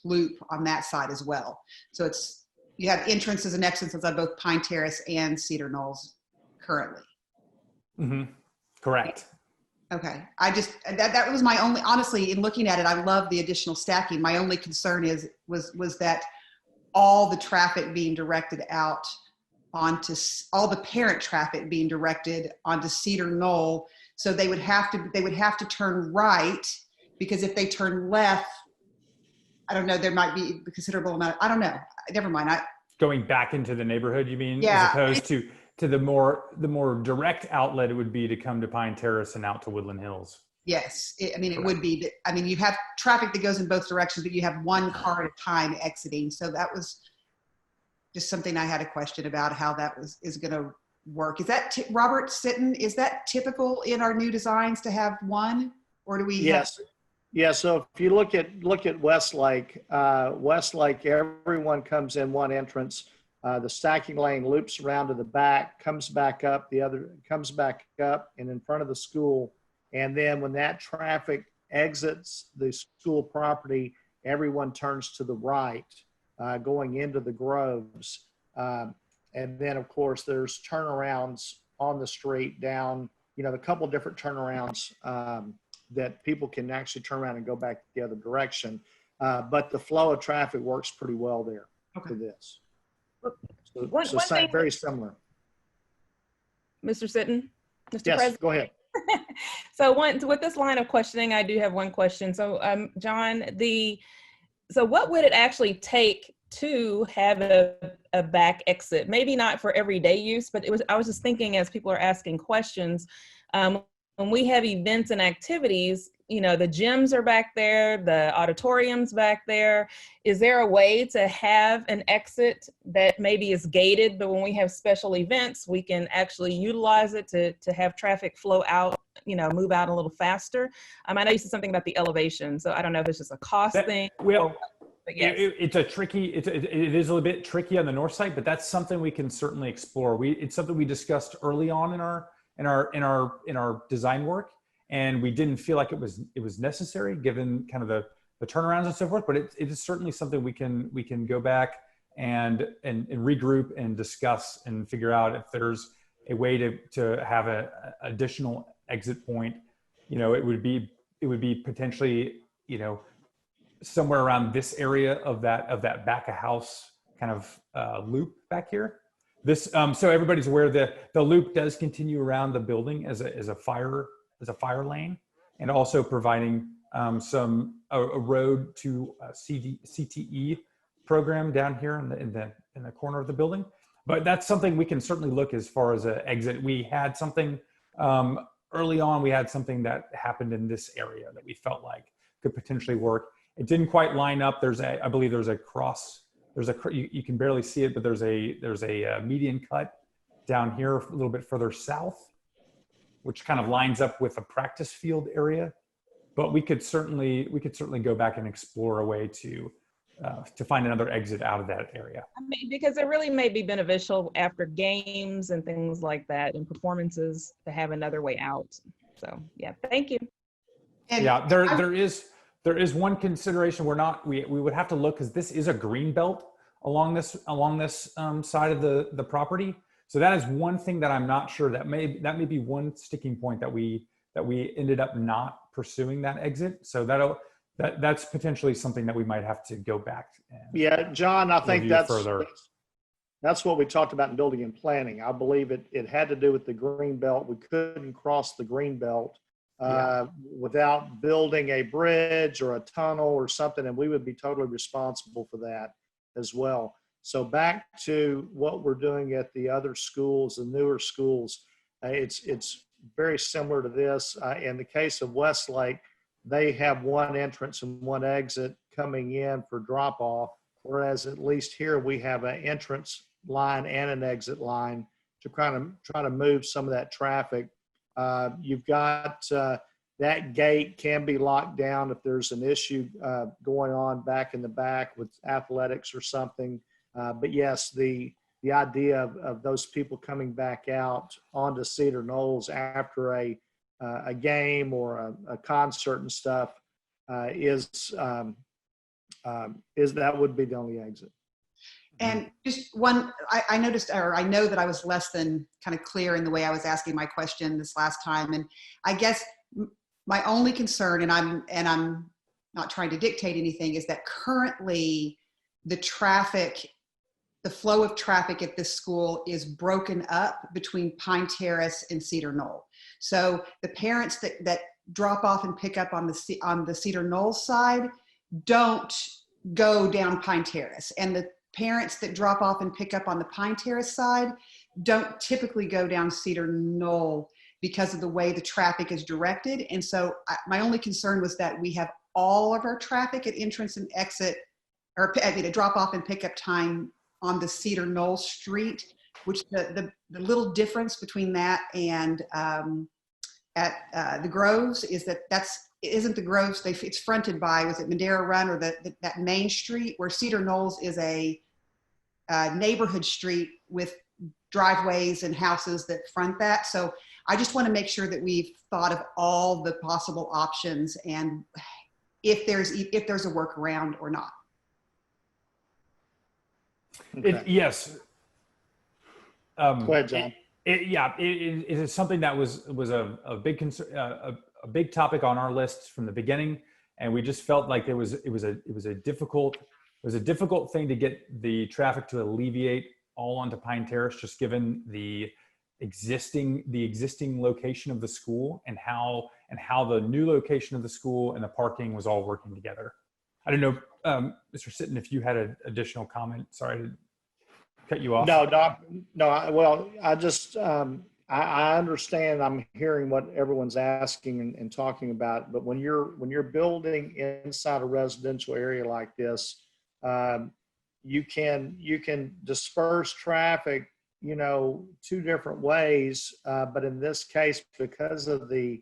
loop on that side as well. So you have entrances and exits on both Pine Terrace and Cedar Knolls currently. Mm-hmm. Correct. Okay. That was my only, honestly, in looking at it, I love the additional stacking. My only concern was that all the traffic being directed out onto, all the parent traffic being directed onto Cedar Knoll. So they would have to turn right, because if they turn left, I don't know, there might be a considerable amount, I don't know, never mind. Going back into the neighborhood, you mean? Yeah. As opposed to, to the more direct outlet, it would be to come to Pine Terrace and out to Woodland Hills. Yes, I mean, it would be, I mean, you have traffic that goes in both directions, but you have one car at a time exiting. So that was just something I had a question about how that is going to work. Is that, Robert Sitton, is that typical in our new designs to have one, or do we Yes. Yeah, so if you look at Westlake, everyone comes in one entrance. The stacking lane loops around to the back, comes back up, comes back up and in front of the school. And then when that traffic exits the school property, everyone turns to the right, going into the groves. And then of course there's turnarounds on the street down, a couple different turnarounds that people can actually turn around and go back the other direction. But the flow of traffic works pretty well there for this. So very similar. Mr. Sitton? Mr. Yes, President? go ahead. So with this line of questioning, I do have one question. So John, so what would it actually take to have a back exit? Maybe not for everyday use, but I was just thinking as people are asking questions, when we have events and activities, the gyms are back there, the auditorium's back there. Is there a way to have an exit that maybe is gated, but when we have special events, we can actually utilize it to have traffic flow out, move out a little faster? I know you said something about the elevation, so I don't know if it's just a cost thing. Well, but yes. it is a little bit tricky on the north side, but that's something we can certainly explore. It's something we discussed early on in our design work, and we didn't feel like it was necessary given kind of the turnarounds and so forth. But it is certainly something we can go back and regroup and discuss and figure out if there's a way to have an additional exit point. It would be potentially somewhere around this area of that back of house kind of loop back here. This so everybody's aware that the loop does continue around the building as a fire lane, and also providing a road to a CTE program down here in the corner of the building. But that's something we can certainly look as far as an exit. We had something early on. We had something that happened in this area that we felt like could potentially work. It didn't quite line up. I believe there's a cross. You can barely see it, but there's a median cut down here a little bit further south, which kind of lines up with a practice field area. But we could certainly go back and explore a way to find another exit out of that area. Because it really may be beneficial after games and things like that and performances to have another way out. So yeah, thank you. And yeah, there is one consideration. We would have to look, because this is a green belt along this side of the property. So that is one thing that I'm not sure, that may be one sticking point that we ended up not pursuing that exit. So that's potentially something that we might have to go back and John, I think further. That's what we talked about in building and planning. I believe it had to do with the green belt. We couldn't cross the green belt without building a bridge or a tunnel or something, and we would be totally responsible for that as well. So back to what we're doing at the other schools, the newer schools, it's very similar to this. In the case of Westlake, they have one entrance and one exit coming in for drop off, whereas at least here we have an entrance line and an exit line to kind of try to move some of that traffic. You've got that gate can be locked down if there's an issue going on back in the back with athletics or something. But yes, the idea of those people coming back out onto Cedar Knolls after a game or a concert and stuff is that would be the only exit. And just one, I noticed, or I know that I was less than kind of clear in the way I was asking my question this last time. And I guess my only concern, and I'm not trying to dictate anything, is that currently the flow of traffic at this school is broken up between Pine Terrace and Cedar Knoll. So the parents that drop off and pick up on the Cedar Knoll side don't go down Pine Terrace, and the parents that drop off and pick up on the Pine Terrace side don't typically go down Cedar Knoll because of the way the traffic is directed. And so my only concern was that we have all of our traffic at entrance and exit, or a drop off and pickup time on the Cedar Knoll Street, which the little difference between that and at the Groves is that isn't the Groves, it's fronted by, was it Madera Run or that main street, where Cedar Knolls is a neighborhood street with driveways and houses that front that. So I just want to make sure that we've thought of all the possible options and if there's a workaround or not. Yes. Go ahead, John. It is something that was a big concern, a big topic on our list from the beginning, and we just felt like it was a difficult thing to get the traffic to alleviate all onto Pine Terrace, just given the existing location of the school and how the new location of the school and the parking was all working together. I don't know, Mr. Sitton, if you had an additional comment. Sorry to cut you off. Well, I just, I understand, I'm hearing what everyone's asking and talking about, but when you're building inside a residential area like this, you can disperse traffic, two different ways. But in this case, because of the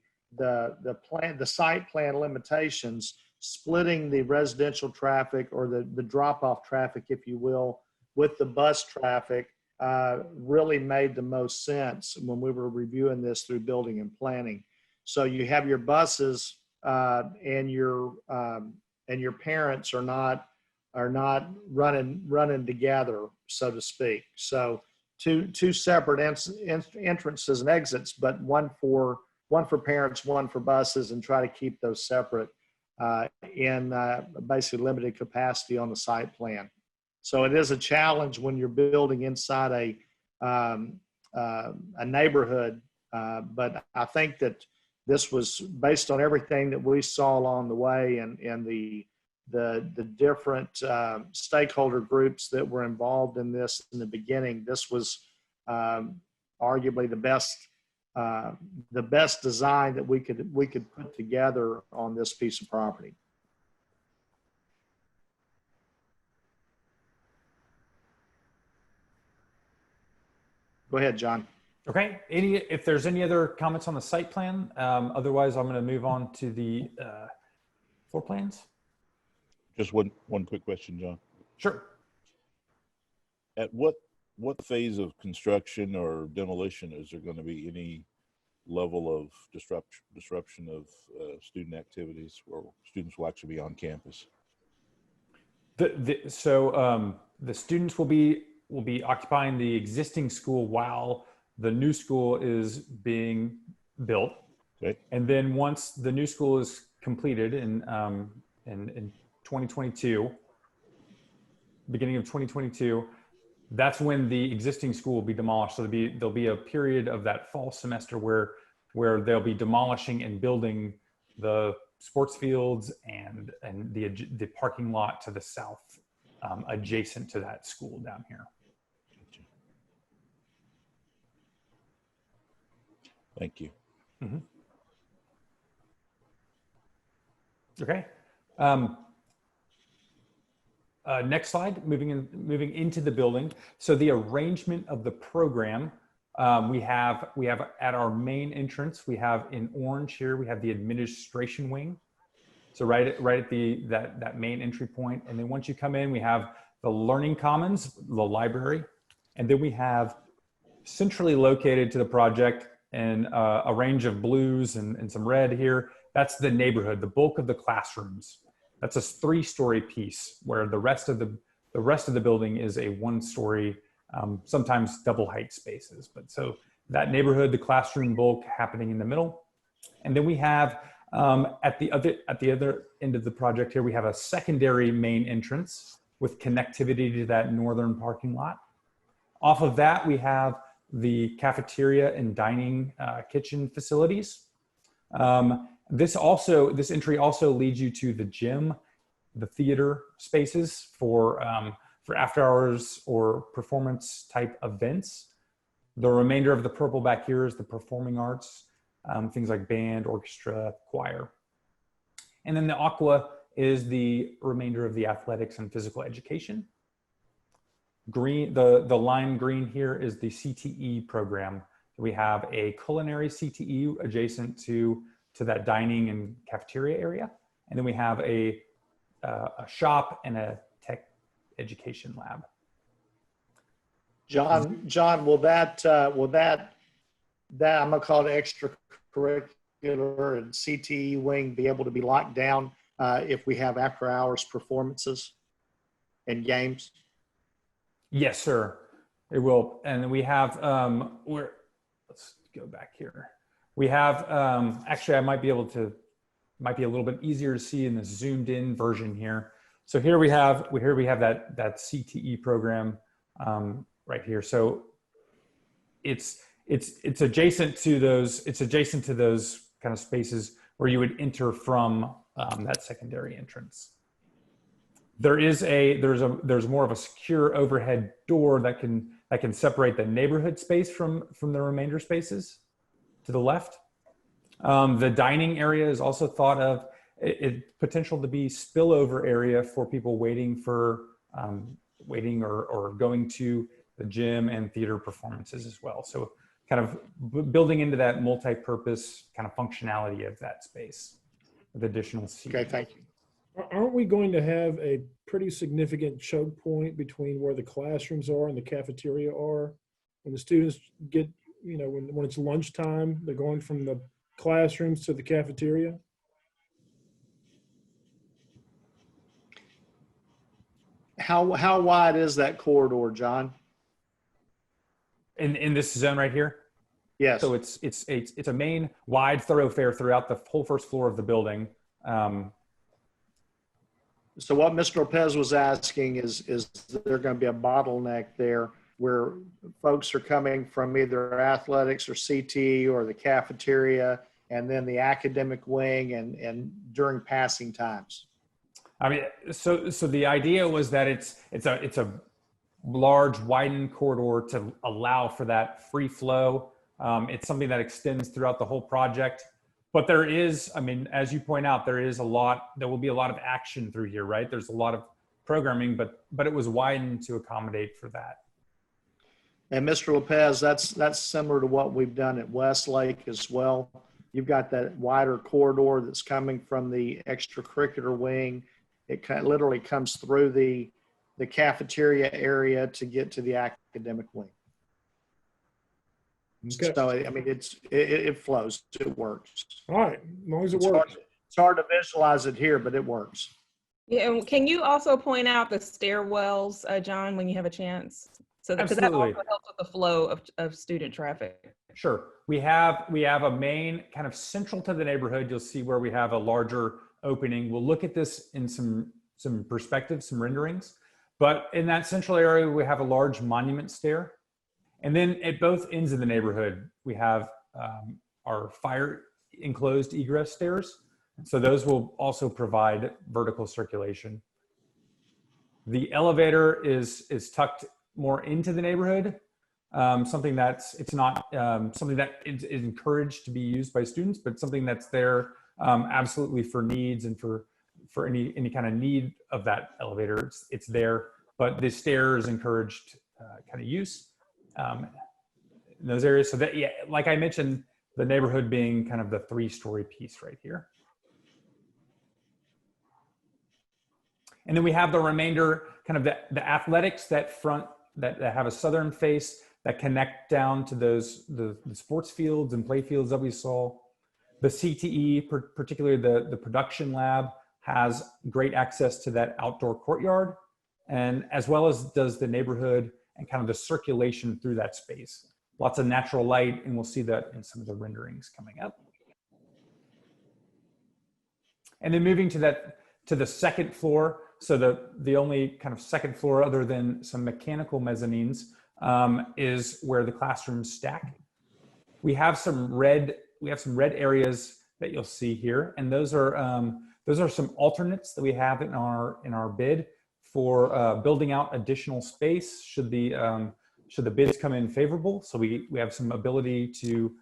site plan limitations, splitting the residential traffic or the drop-off traffic, if you will, with the bus traffic really made the most sense when we were reviewing this through building and planning. So you have your buses and your parents are not running together, so to speak. So two separate entrances and exits, but one for parents, one for buses, and try to keep those separate in basically limited capacity on the site plan. So it is a challenge when you're building inside a neighborhood, but I think that this was based on everything that we saw along the way and the different stakeholder groups that were involved in this in the beginning. This was arguably the best design that we could put together on this piece of property. Go ahead, John. Okay. If there's any other comments on the site plan, otherwise I'm going to move on to the floor plans. Just one quick question, John. Sure. At what phase of construction or demolition is there going to be any level of disruption of student activities, or students will actually be on campus? So the students will be occupying the existing school while the new school is being built. Okay. And then once the new school is completed in 2022, beginning of 2022, that's when the existing school will be demolished. So there'll be a period of that fall semester where they'll be demolishing and building the sports fields and the parking lot to the south, adjacent to that school down here. Thank you. Mm-hmm. Okay. Next slide, moving into the building. So the arrangement of the program, we have at our main entrance, we have in orange here, we have the administration wing. So right at that main entry point. And then once you come in, we have the learning commons, the library. And then we have centrally located to the project and a range of blues and some red here. That's the neighborhood, the bulk of the classrooms. That's a 3-story piece where the rest of the building is a 1-story, sometimes double height spaces. But so that neighborhood, the classroom bulk happening in the middle. And then we have at the other end of the project here, we have a secondary main entrance with connectivity to that northern parking lot. Off of that, we have the cafeteria and dining kitchen facilities. This entry also leads you to the gym, the theater spaces for after hours or performance type events. The remainder of the purple back here is the performing arts, things like band, orchestra, choir. And then the aqua is the remainder of the athletics and physical education. Green, the lime green here is the CTE program. We have a culinary CTE adjacent to that dining and cafeteria area. And then we have a shop and a tech education lab. John, will that I'm gonna call it extracurricular and CTE wing be able to be locked down if we have after hours performances and games? Yes, sir, it will. And we have, let's go back here. We have, actually I might be a little bit easier to see in the zoomed in version here. So here we have that CTE program right here. So it's adjacent to those kind of spaces where you would enter from that secondary entrance. There's more of a secure overhead door that can separate the neighborhood space from the remainder spaces to the left. The dining area is also thought of potential to be spillover area for people waiting or going to the gym and theater performances as well. So kind of building into that multi-purpose kind of functionality of that space with additional seating. Okay, thank you. Aren't we going to have a pretty significant choke point between where the classrooms are and the cafeteria are? When the students get, when it's lunchtime, they're going from the classrooms to the cafeteria? How wide is that corridor, John? In this zone right here? Yes. So it's a main wide thoroughfare throughout the whole first floor of the building. So what Mr. Lopez was asking is there going to be a bottleneck there where folks are coming from either athletics or CT or the cafeteria and then the academic wing and during passing times? I mean, so the idea was that it's a large widened corridor to allow for that free flow. It's something that extends throughout the whole project. But there is, I mean, as you point out, there will be a lot of action through here, right? There's a lot of programming, but it was widened to accommodate for that. And Mr. Lopez, that's similar to what we've done at Westlake as well. You've got that wider corridor that's coming from the extracurricular wing. It literally comes through the cafeteria area to get to the academic wing. Okay. So, I mean, it flows, it works. All right, as long as it works. It's hard to visualize it here, but it works. Yeah, and can you also point out the stairwells, John, when you have a chance? So because that also helps with the flow of student traffic. Sure. We have a main kind of central to the neighborhood. You'll see where we have a larger opening. We'll look at this in some perspectives, some renderings. But in that central area, we have a large monument stair. And then at both ends of the neighborhood, we have our fire enclosed egress stairs. So those will also provide vertical circulation. The elevator is tucked more into the neighborhood, something that is encouraged to be used by students, but something that's there absolutely for needs and for any kind of need of that elevator. It's there, but the stair is encouraged kind of use in those areas. So that, yeah, like I mentioned, the neighborhood being kind of the 3-story piece right here. And then we have the remainder, kind of the athletics that have a southern face that connect down to the sports fields and play fields that we saw. The CTE, particularly the production lab, has great access to that outdoor courtyard, and as well as does the neighborhood and kind of the circulation through that space. Lots of natural light, and we'll see that in some of the renderings coming up. And then moving to the second floor. So the only kind of second floor other than some mechanical mezzanines is where the classrooms stack. We have some red areas that you'll see here, and those are some alternates that we have in our bid for building out additional space should should the bids come in favorable. So we have some ability to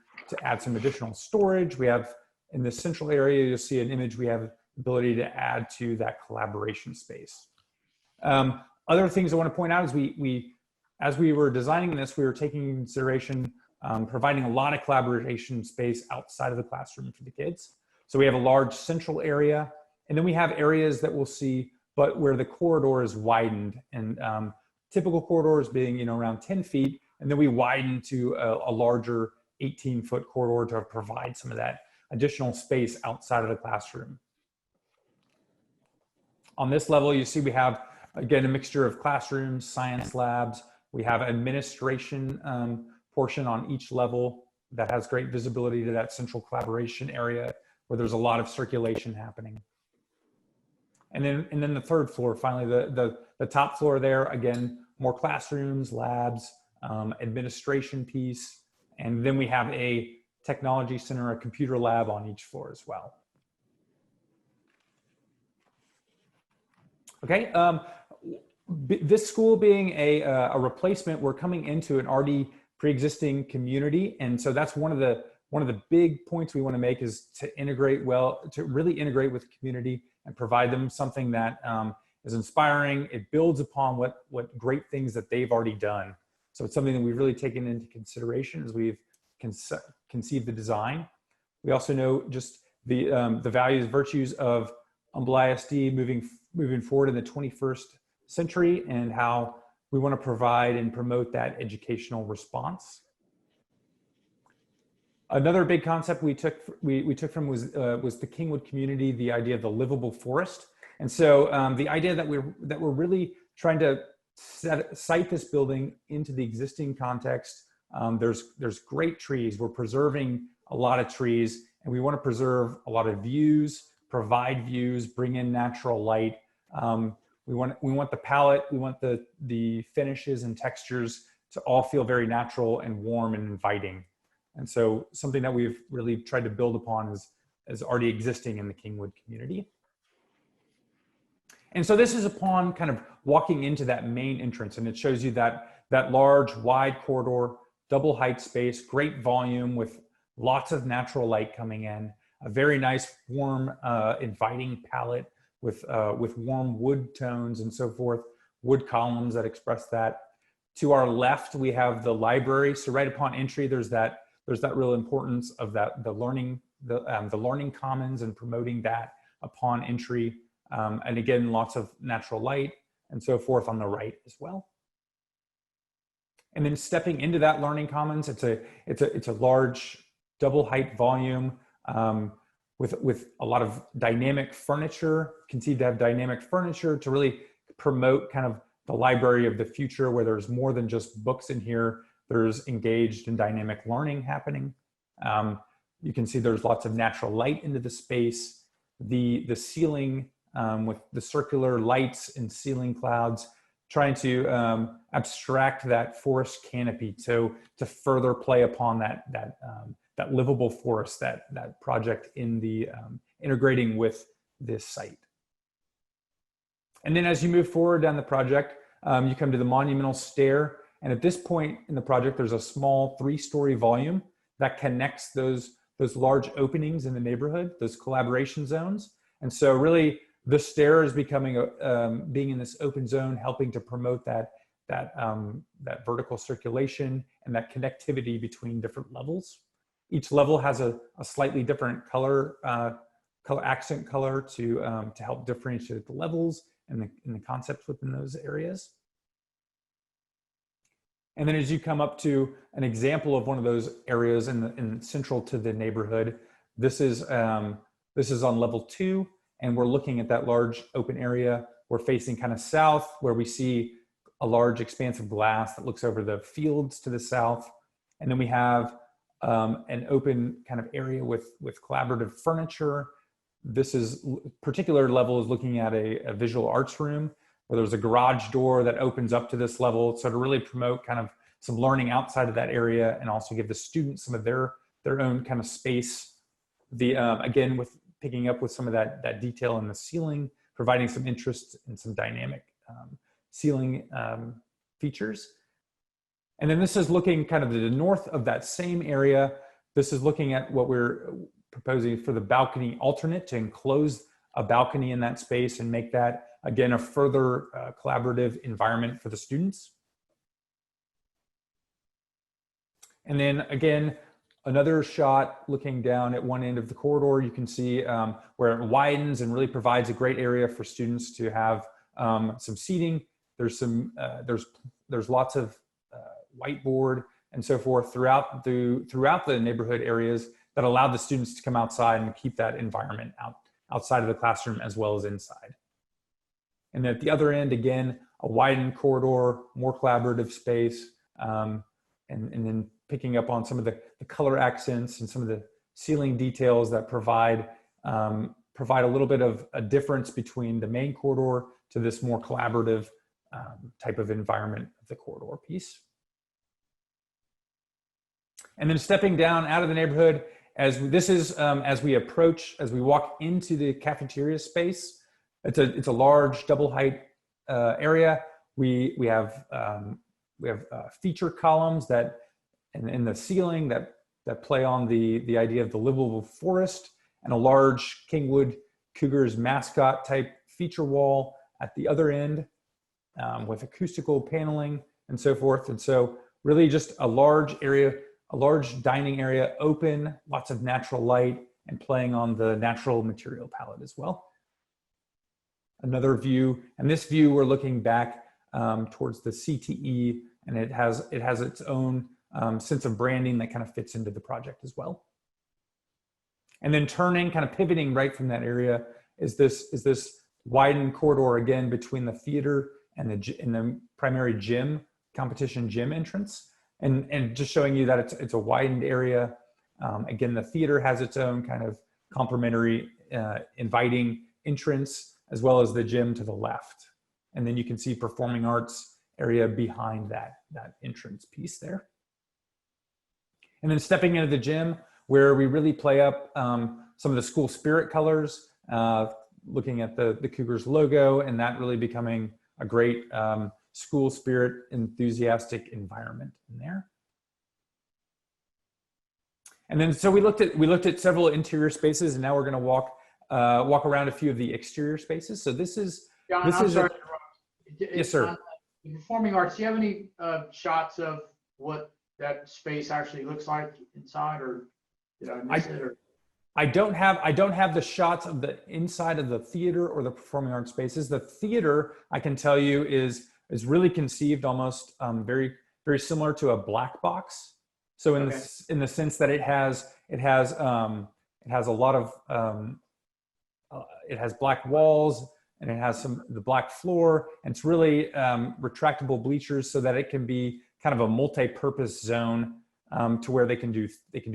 add some additional storage. We have in the central area, you'll see an image, we have ability to add to that collaboration space. Other things I want to point out is as we were designing this, we were taking into consideration providing a lot of collaboration space outside of the classroom for the kids. So we have a large central area, and then we have areas that we'll see, but where the corridor is widened, and typical corridors being, you know, around 10 feet, and then we widen to a larger 18-foot corridor to provide some of that additional space outside of the classroom. On this level, you see we have, again, a mixture of classrooms, science labs. We have administration portion on each level that has great visibility to that central collaboration area where there's a lot of circulation happening. And then the third floor, finally, the top floor there, again, more classrooms, labs, administration piece, and then we have a technology center, a computer lab on each floor as well. Okay, this school being a replacement, we're coming into an already pre-existing community, and so that's one of the big points we want to make is to integrate well, to really integrate with the community and provide them something that is inspiring. It builds upon what great things that they've already done. So it's something that we've really taken into consideration as we've conceived the design. We also know just the values, virtues of Humble ISD moving forward in the 21st century and how we want to provide and promote that educational response. Another big concept we took from was the Kingwood community, the idea of the livable forest. And so the idea that we're really trying to site this building into the existing context. There's great trees. We're preserving a lot of trees, and we want to preserve a lot of views, provide views, bring in natural light. We want the palette, we want the finishes and textures to all feel very natural and warm and inviting. And so something that we've really tried to build upon is already existing in the Kingwood community. And so this is upon kind of walking into that main entrance, and it shows you that large, wide corridor, double height space, great volume with lots of natural light coming in, a very nice, warm, inviting palette with warm wood tones and so forth, wood columns that express that. To our left, we have the library. So right upon entry, there's that real importance of the learning commons and promoting that upon entry. And again, lots of natural light and so forth on the right as well. And then stepping into that learning commons, it's a large double height volume with a lot of dynamic furniture, conceived to have dynamic furniture to really promote kind of the library of the future where there's more than just books in here. There's engaged and dynamic learning happening. You can see there's lots of natural light into the space. The ceiling with the circular lights and ceiling clouds, trying to abstract that forest canopy to further play upon that livable forest, that project in the integrating with this site. And then as you move forward down the project, you come to the monumental stair. And at this point in the project, there's a small 3-story volume that connects those large openings in the neighborhood, those collaboration zones. And so really the stair is becoming being in this open zone, helping to promote that vertical circulation and that connectivity between different levels. Each level has a slightly different accent color to help differentiate the levels and the concepts within those areas. And then as you come up to an example of one of those areas in central to the neighborhood, this is on level 2, and we're looking at that large open area. We're facing kind of south, where we see a large expanse of glass that looks over the fields to the south. And then we have an open kind of area with collaborative furniture. This particular level is looking at a visual arts room, where there's a garage door that opens up to this level. So to really promote kind of some learning outside of that area and also give the students some of their own kind of space. Again, with picking up with some of that detail in the ceiling, providing some interest in some dynamic ceiling features. And then this is looking kind of to the north of that same area. This is looking at what we're proposing for the balcony alternate, to enclose a balcony in that space and make that, again, a further collaborative environment for the students. And then again, another shot looking down at one end of the corridor, you can see where it widens and really provides a great area for students to have some seating. There's lots of whiteboard and so forth throughout the neighborhood areas that allow the students to come outside and keep that environment outside of the classroom as well as inside. And then at the other end, again, a widened corridor, more collaborative space, and then picking up on some of the color accents and some of the ceiling details that provide a little bit of a difference between the main corridor to this more collaborative type of environment of the corridor piece. And then stepping down out of the neighborhood, as we walk into the cafeteria space, it's a large double height area. We have feature columns that in the ceiling that play on the idea of the livable forest, and a large Kingwood Cougars mascot type feature wall at the other end with acoustical paneling and so forth. And so really just a large area, a large dining area, open, lots of natural light, and playing on the natural material palette as well. Another view, and this view we're looking back towards the CTE, and it has its own sense of branding that kind of fits into the project as well. And then turning, kind of pivoting right from that area is this widened corridor again between the theater and the primary gym, competition gym entrance. And just showing you that it's a widened area. Again, the theater has its own kind of complementary, inviting entrance, as well as the gym to the left. And then you can see performing arts area behind that entrance piece there. And then stepping into the gym, where we really play up some of the school spirit colors, looking at the Cougars logo, and that really becoming a great school spirit enthusiastic environment in there. And then so we looked at several interior spaces, and now we're going to walk around a few of the exterior spaces. So this is John, this I'm is sorry. yes, sir. The performing arts, do you have any shots of what that space actually looks like inside, or did I miss it? Or? I don't have the shots of the inside of the theater or the performing arts spaces. The theater, I can tell you, is really conceived almost very, very similar to a black box. So in the sense that it has a lot of it has black walls, and it has the black floor, and it's really retractable bleachers so that it can be kind of a multi-purpose zone to where they can do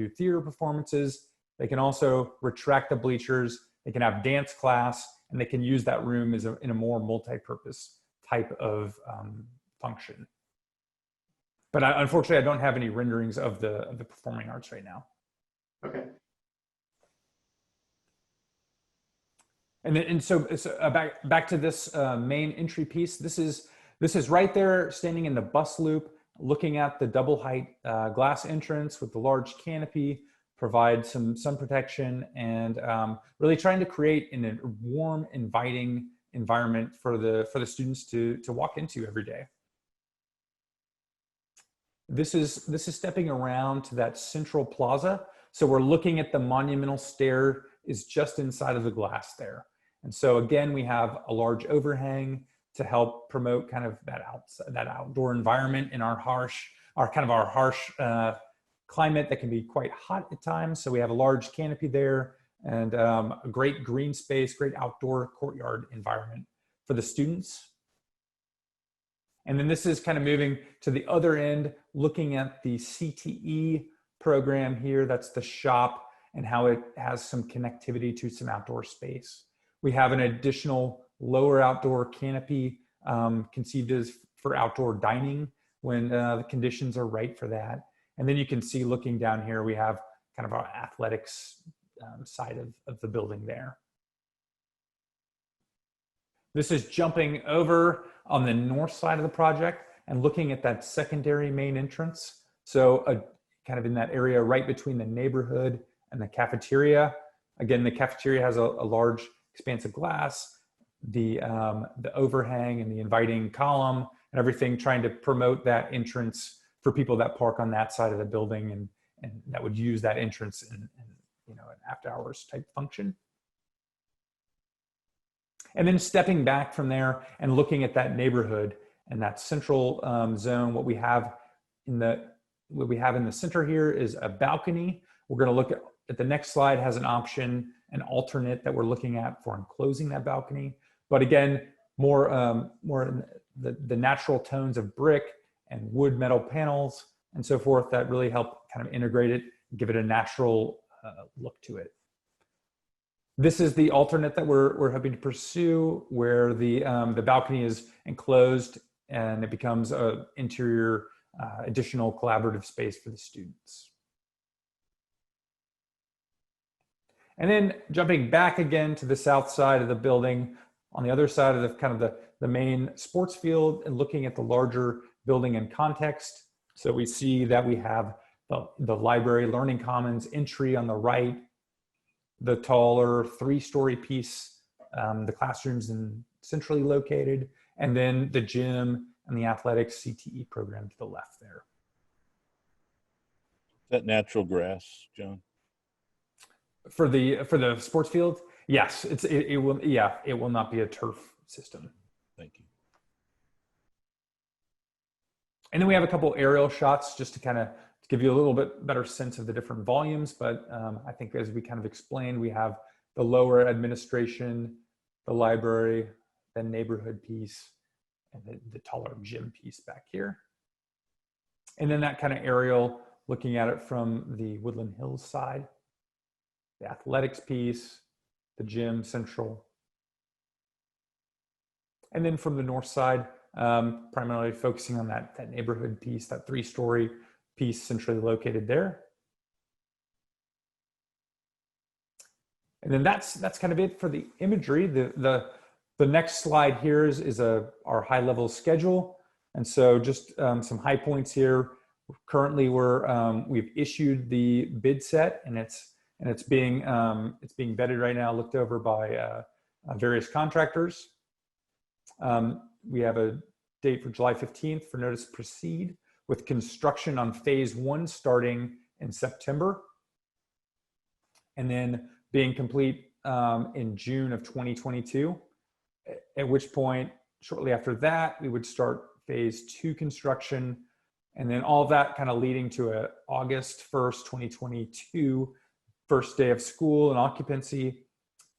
theater performances. They can also retract the bleachers. They can have dance class, and they can use that room in a more multi-purpose type of function. But unfortunately, I don't have any renderings of the performing arts right now. Okay. And so back to this main entry piece. This is right there, standing in the bus loop, looking at the double height glass entrance with the large canopy, provide some sun protection, and really trying to create a warm, inviting environment for the students to walk into every day. This is stepping around to that central plaza. So we're looking at the monumental stair is just inside of the glass there. And so again, we have a large overhang to help promote kind of that outdoor environment in our harsh climate that can be quite hot at times. So we have a large canopy there, and a great green space, great outdoor courtyard environment for the students. And then this is kind of moving to the other end, looking at the CTE program here. That's the shop, and how it has some connectivity to some outdoor space. We have an additional lower outdoor canopy conceived as for outdoor dining when the conditions are right for that. And then you can see, looking down here, we have kind of our athletics side of the building there. This is jumping over on the north side of the project. and looking at that secondary main entrance. So kind of in that area right between the neighborhood and the cafeteria. Again, the cafeteria has a large expanse of glass, the overhang and the inviting column and everything, trying to promote that entrance for people that park on that side of the building and that would use that entrance in an after hours type function. And then stepping back from there and looking at that neighborhood and that central zone, what we have in the center here is a balcony. We're going to look at the next slide has an option, an alternate that we're looking at for enclosing that balcony. But again, more in the natural tones of brick and wood metal panels and so forth that really help kind of integrate it, give it a natural look to it. This is the alternate that we're hoping to pursue, where the balcony is enclosed and it becomes an interior additional collaborative space for the students. And then jumping back again to the south side of the building, on the other side of the main sports field, and looking at the larger building in context. So we see that we have the library learning commons entry on the right, the taller 3-story piece, the classrooms centrally located, and then the gym and the athletics CTE program to the left there. Is that natural grass, John? For the sports field, yes, it will not be a turf system. Thank you. And then we have a couple aerial shots just to kind of give you a little bit better sense of the different volumes. But I think as we kind of explained, we have the lower administration, the library, the neighborhood piece, and the taller gym piece back here. And then that kind of aerial, looking at it from the Woodland Hills side, the athletics piece, the gym central. And then from the north side, primarily focusing on that neighborhood piece, that 3-story piece centrally located there. And then that's kind of it for the imagery. The next slide here is our high-level schedule. And so just some high points here. Currently, we've issued the bid set, and it's being vetted right now, looked over by various contractors. We have a date for July 15th for notice to proceed, with construction on phase 1 starting in September, and then being complete in June of 2022, at which point, shortly after that, we would start phase 2 construction, and then all of that kind of leading to a August 1st, 2022, first day of school and occupancy,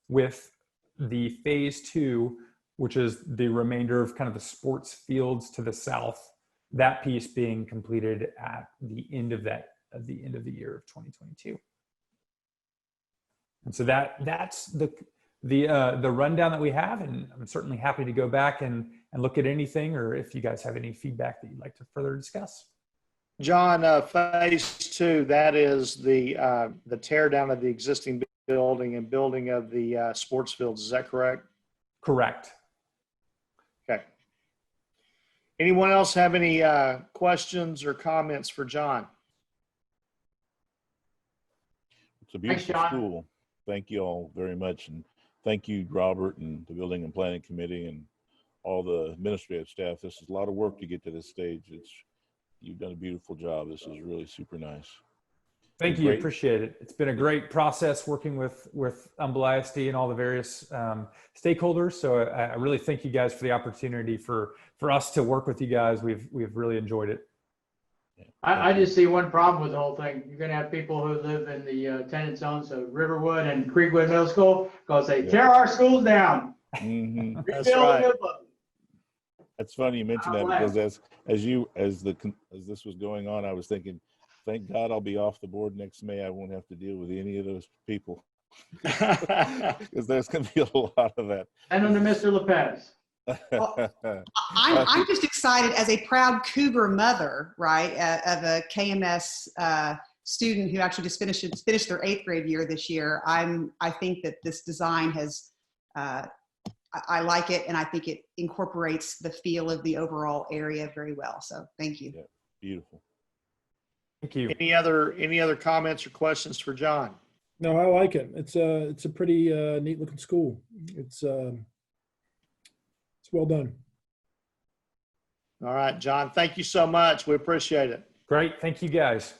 with the phase 2, which is the remainder of kind of the sports fields to the south, that piece being completed at the end of the year of 2022. And so that's the rundown that we have, and I'm certainly happy to go back and look at anything, or if you guys have any feedback that you'd like to further discuss. John, phase 2, that is the tear down of the existing building and building of the sports fields. Is that correct? Correct. Okay. Anyone else have any questions or comments for John? It's a beautiful school. Thank you all very much. And thank you, Robert, and the Building and Planning Committee and all the administrative staff. This is a lot of work to get to this stage. You've done a beautiful job. This is really super nice. Thank you. Appreciate it. It's been a great process working with Humble ISD and all the various stakeholders. So I really thank you guys for the opportunity for us to work with you guys. We've really enjoyed it. I just see one problem with the whole thing. You're going to have people who live in the tenant zones of Riverwood and Creekwood Middle School because they tear our schools down. Mm-hmm. That's right. That's funny you mentioned that, because as this was going on, I was thinking, thank God I'll be off the board next May. I won't have to deal with any of those people, because there's going to be a lot of that. And under Mr. Lopez. Well, I'm just excited as a proud Cougar mother, right, of a KMS student who actually just finished their 8th grade year this year. I think that this design has, I like it, and I think it incorporates the feel of the overall area very well. So thank you. Yeah, beautiful. Thank you. Any other comments or questions for John? No, I like it. It's a pretty neat looking school. It's well done. All right, John, thank you so much. We appreciate it. Great. Thank you, guys.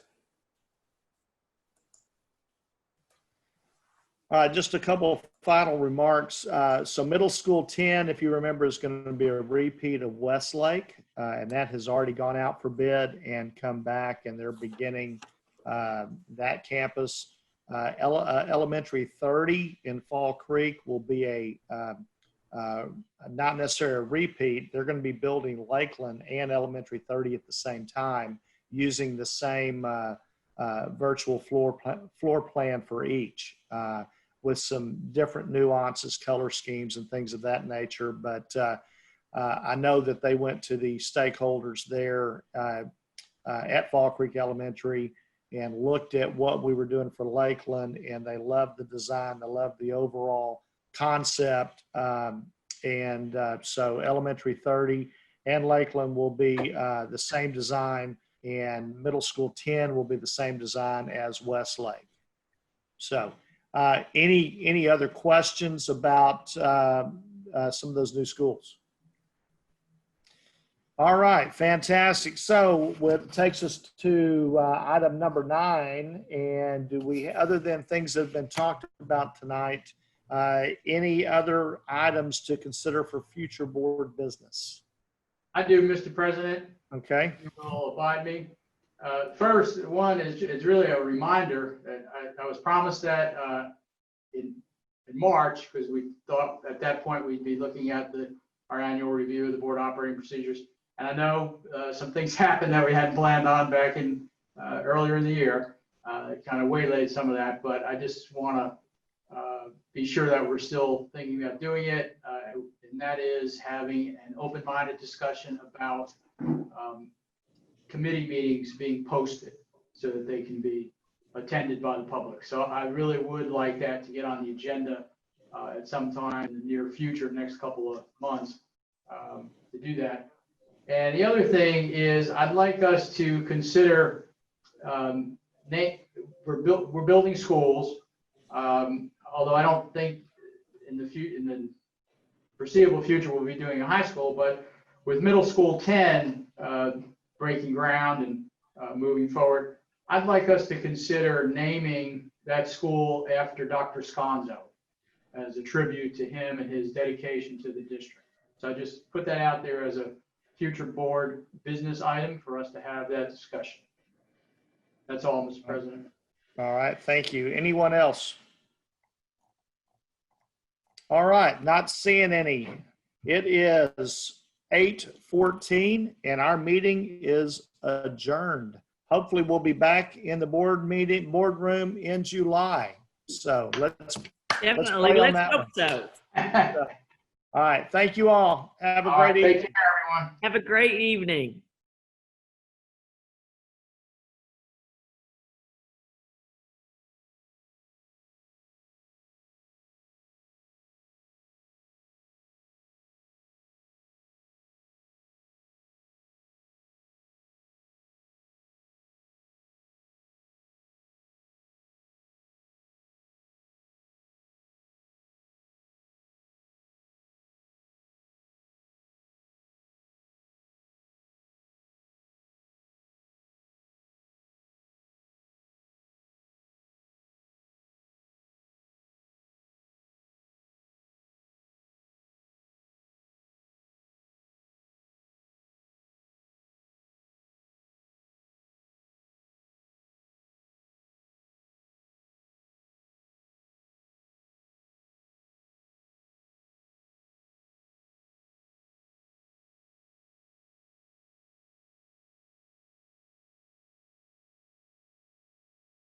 Just a couple of final remarks. So middle school 10, if you remember, is going to be a repeat of Westlake, and that has already gone out for bid and come back, and they're beginning that campus. Elementary 30 in Fall Creek will be not necessarily a repeat. They're going to be building Lakeland and Elementary 30 at the same time, using the same virtual floor plan for each, with some different nuances, color schemes, and things of that nature. But I know that they went to the stakeholders there at Fall Creek Elementary and looked at what we were doing for Lakeland, and they loved the design, they loved the overall concept. So Elementary 30 and Lakeland will be the same design, and middle school 10 will be the same design as Westlake. So any other questions about some of those new schools? All right, fantastic. So what takes us to item number 9, and do we, other than things that have been talked about tonight, any other items to consider for future board business? I do, Mr. President. Okay. You will abide me. First, one is really a reminder that I was promised that in March, because we thought at that point we'd be looking at our annual review of the board operating procedures. And I know some things happened that we hadn't planned on back in earlier in the year. It kind of waylaid some of that, but I just want to be sure that we're still thinking about doing it, and that is having an open-minded discussion about committee meetings being posted so that they can be attended by the public. So I really would like that to get on the agenda at some time in the near future, next couple of months, to do that. And the other thing is, I'd like us to consider, we're building schools, although I don't think in the foreseeable future we'll be doing a high school, but with middle school 10 breaking ground and moving forward, I'd like us to consider naming that school after Dr. Sconzo as a tribute to him and his dedication to the district. So I just put that out there as a future board business item for us to have that discussion. That's all, Mr. President. All right, thank you. Anyone else? All right, not seeing any. It is 8:14 and our meeting is adjourned. Hopefully we'll be back in the boardroom in July. So let's Definitely, let's hope so. All right, thank you all. Have a great evening. Take care, everyone. Have a great evening.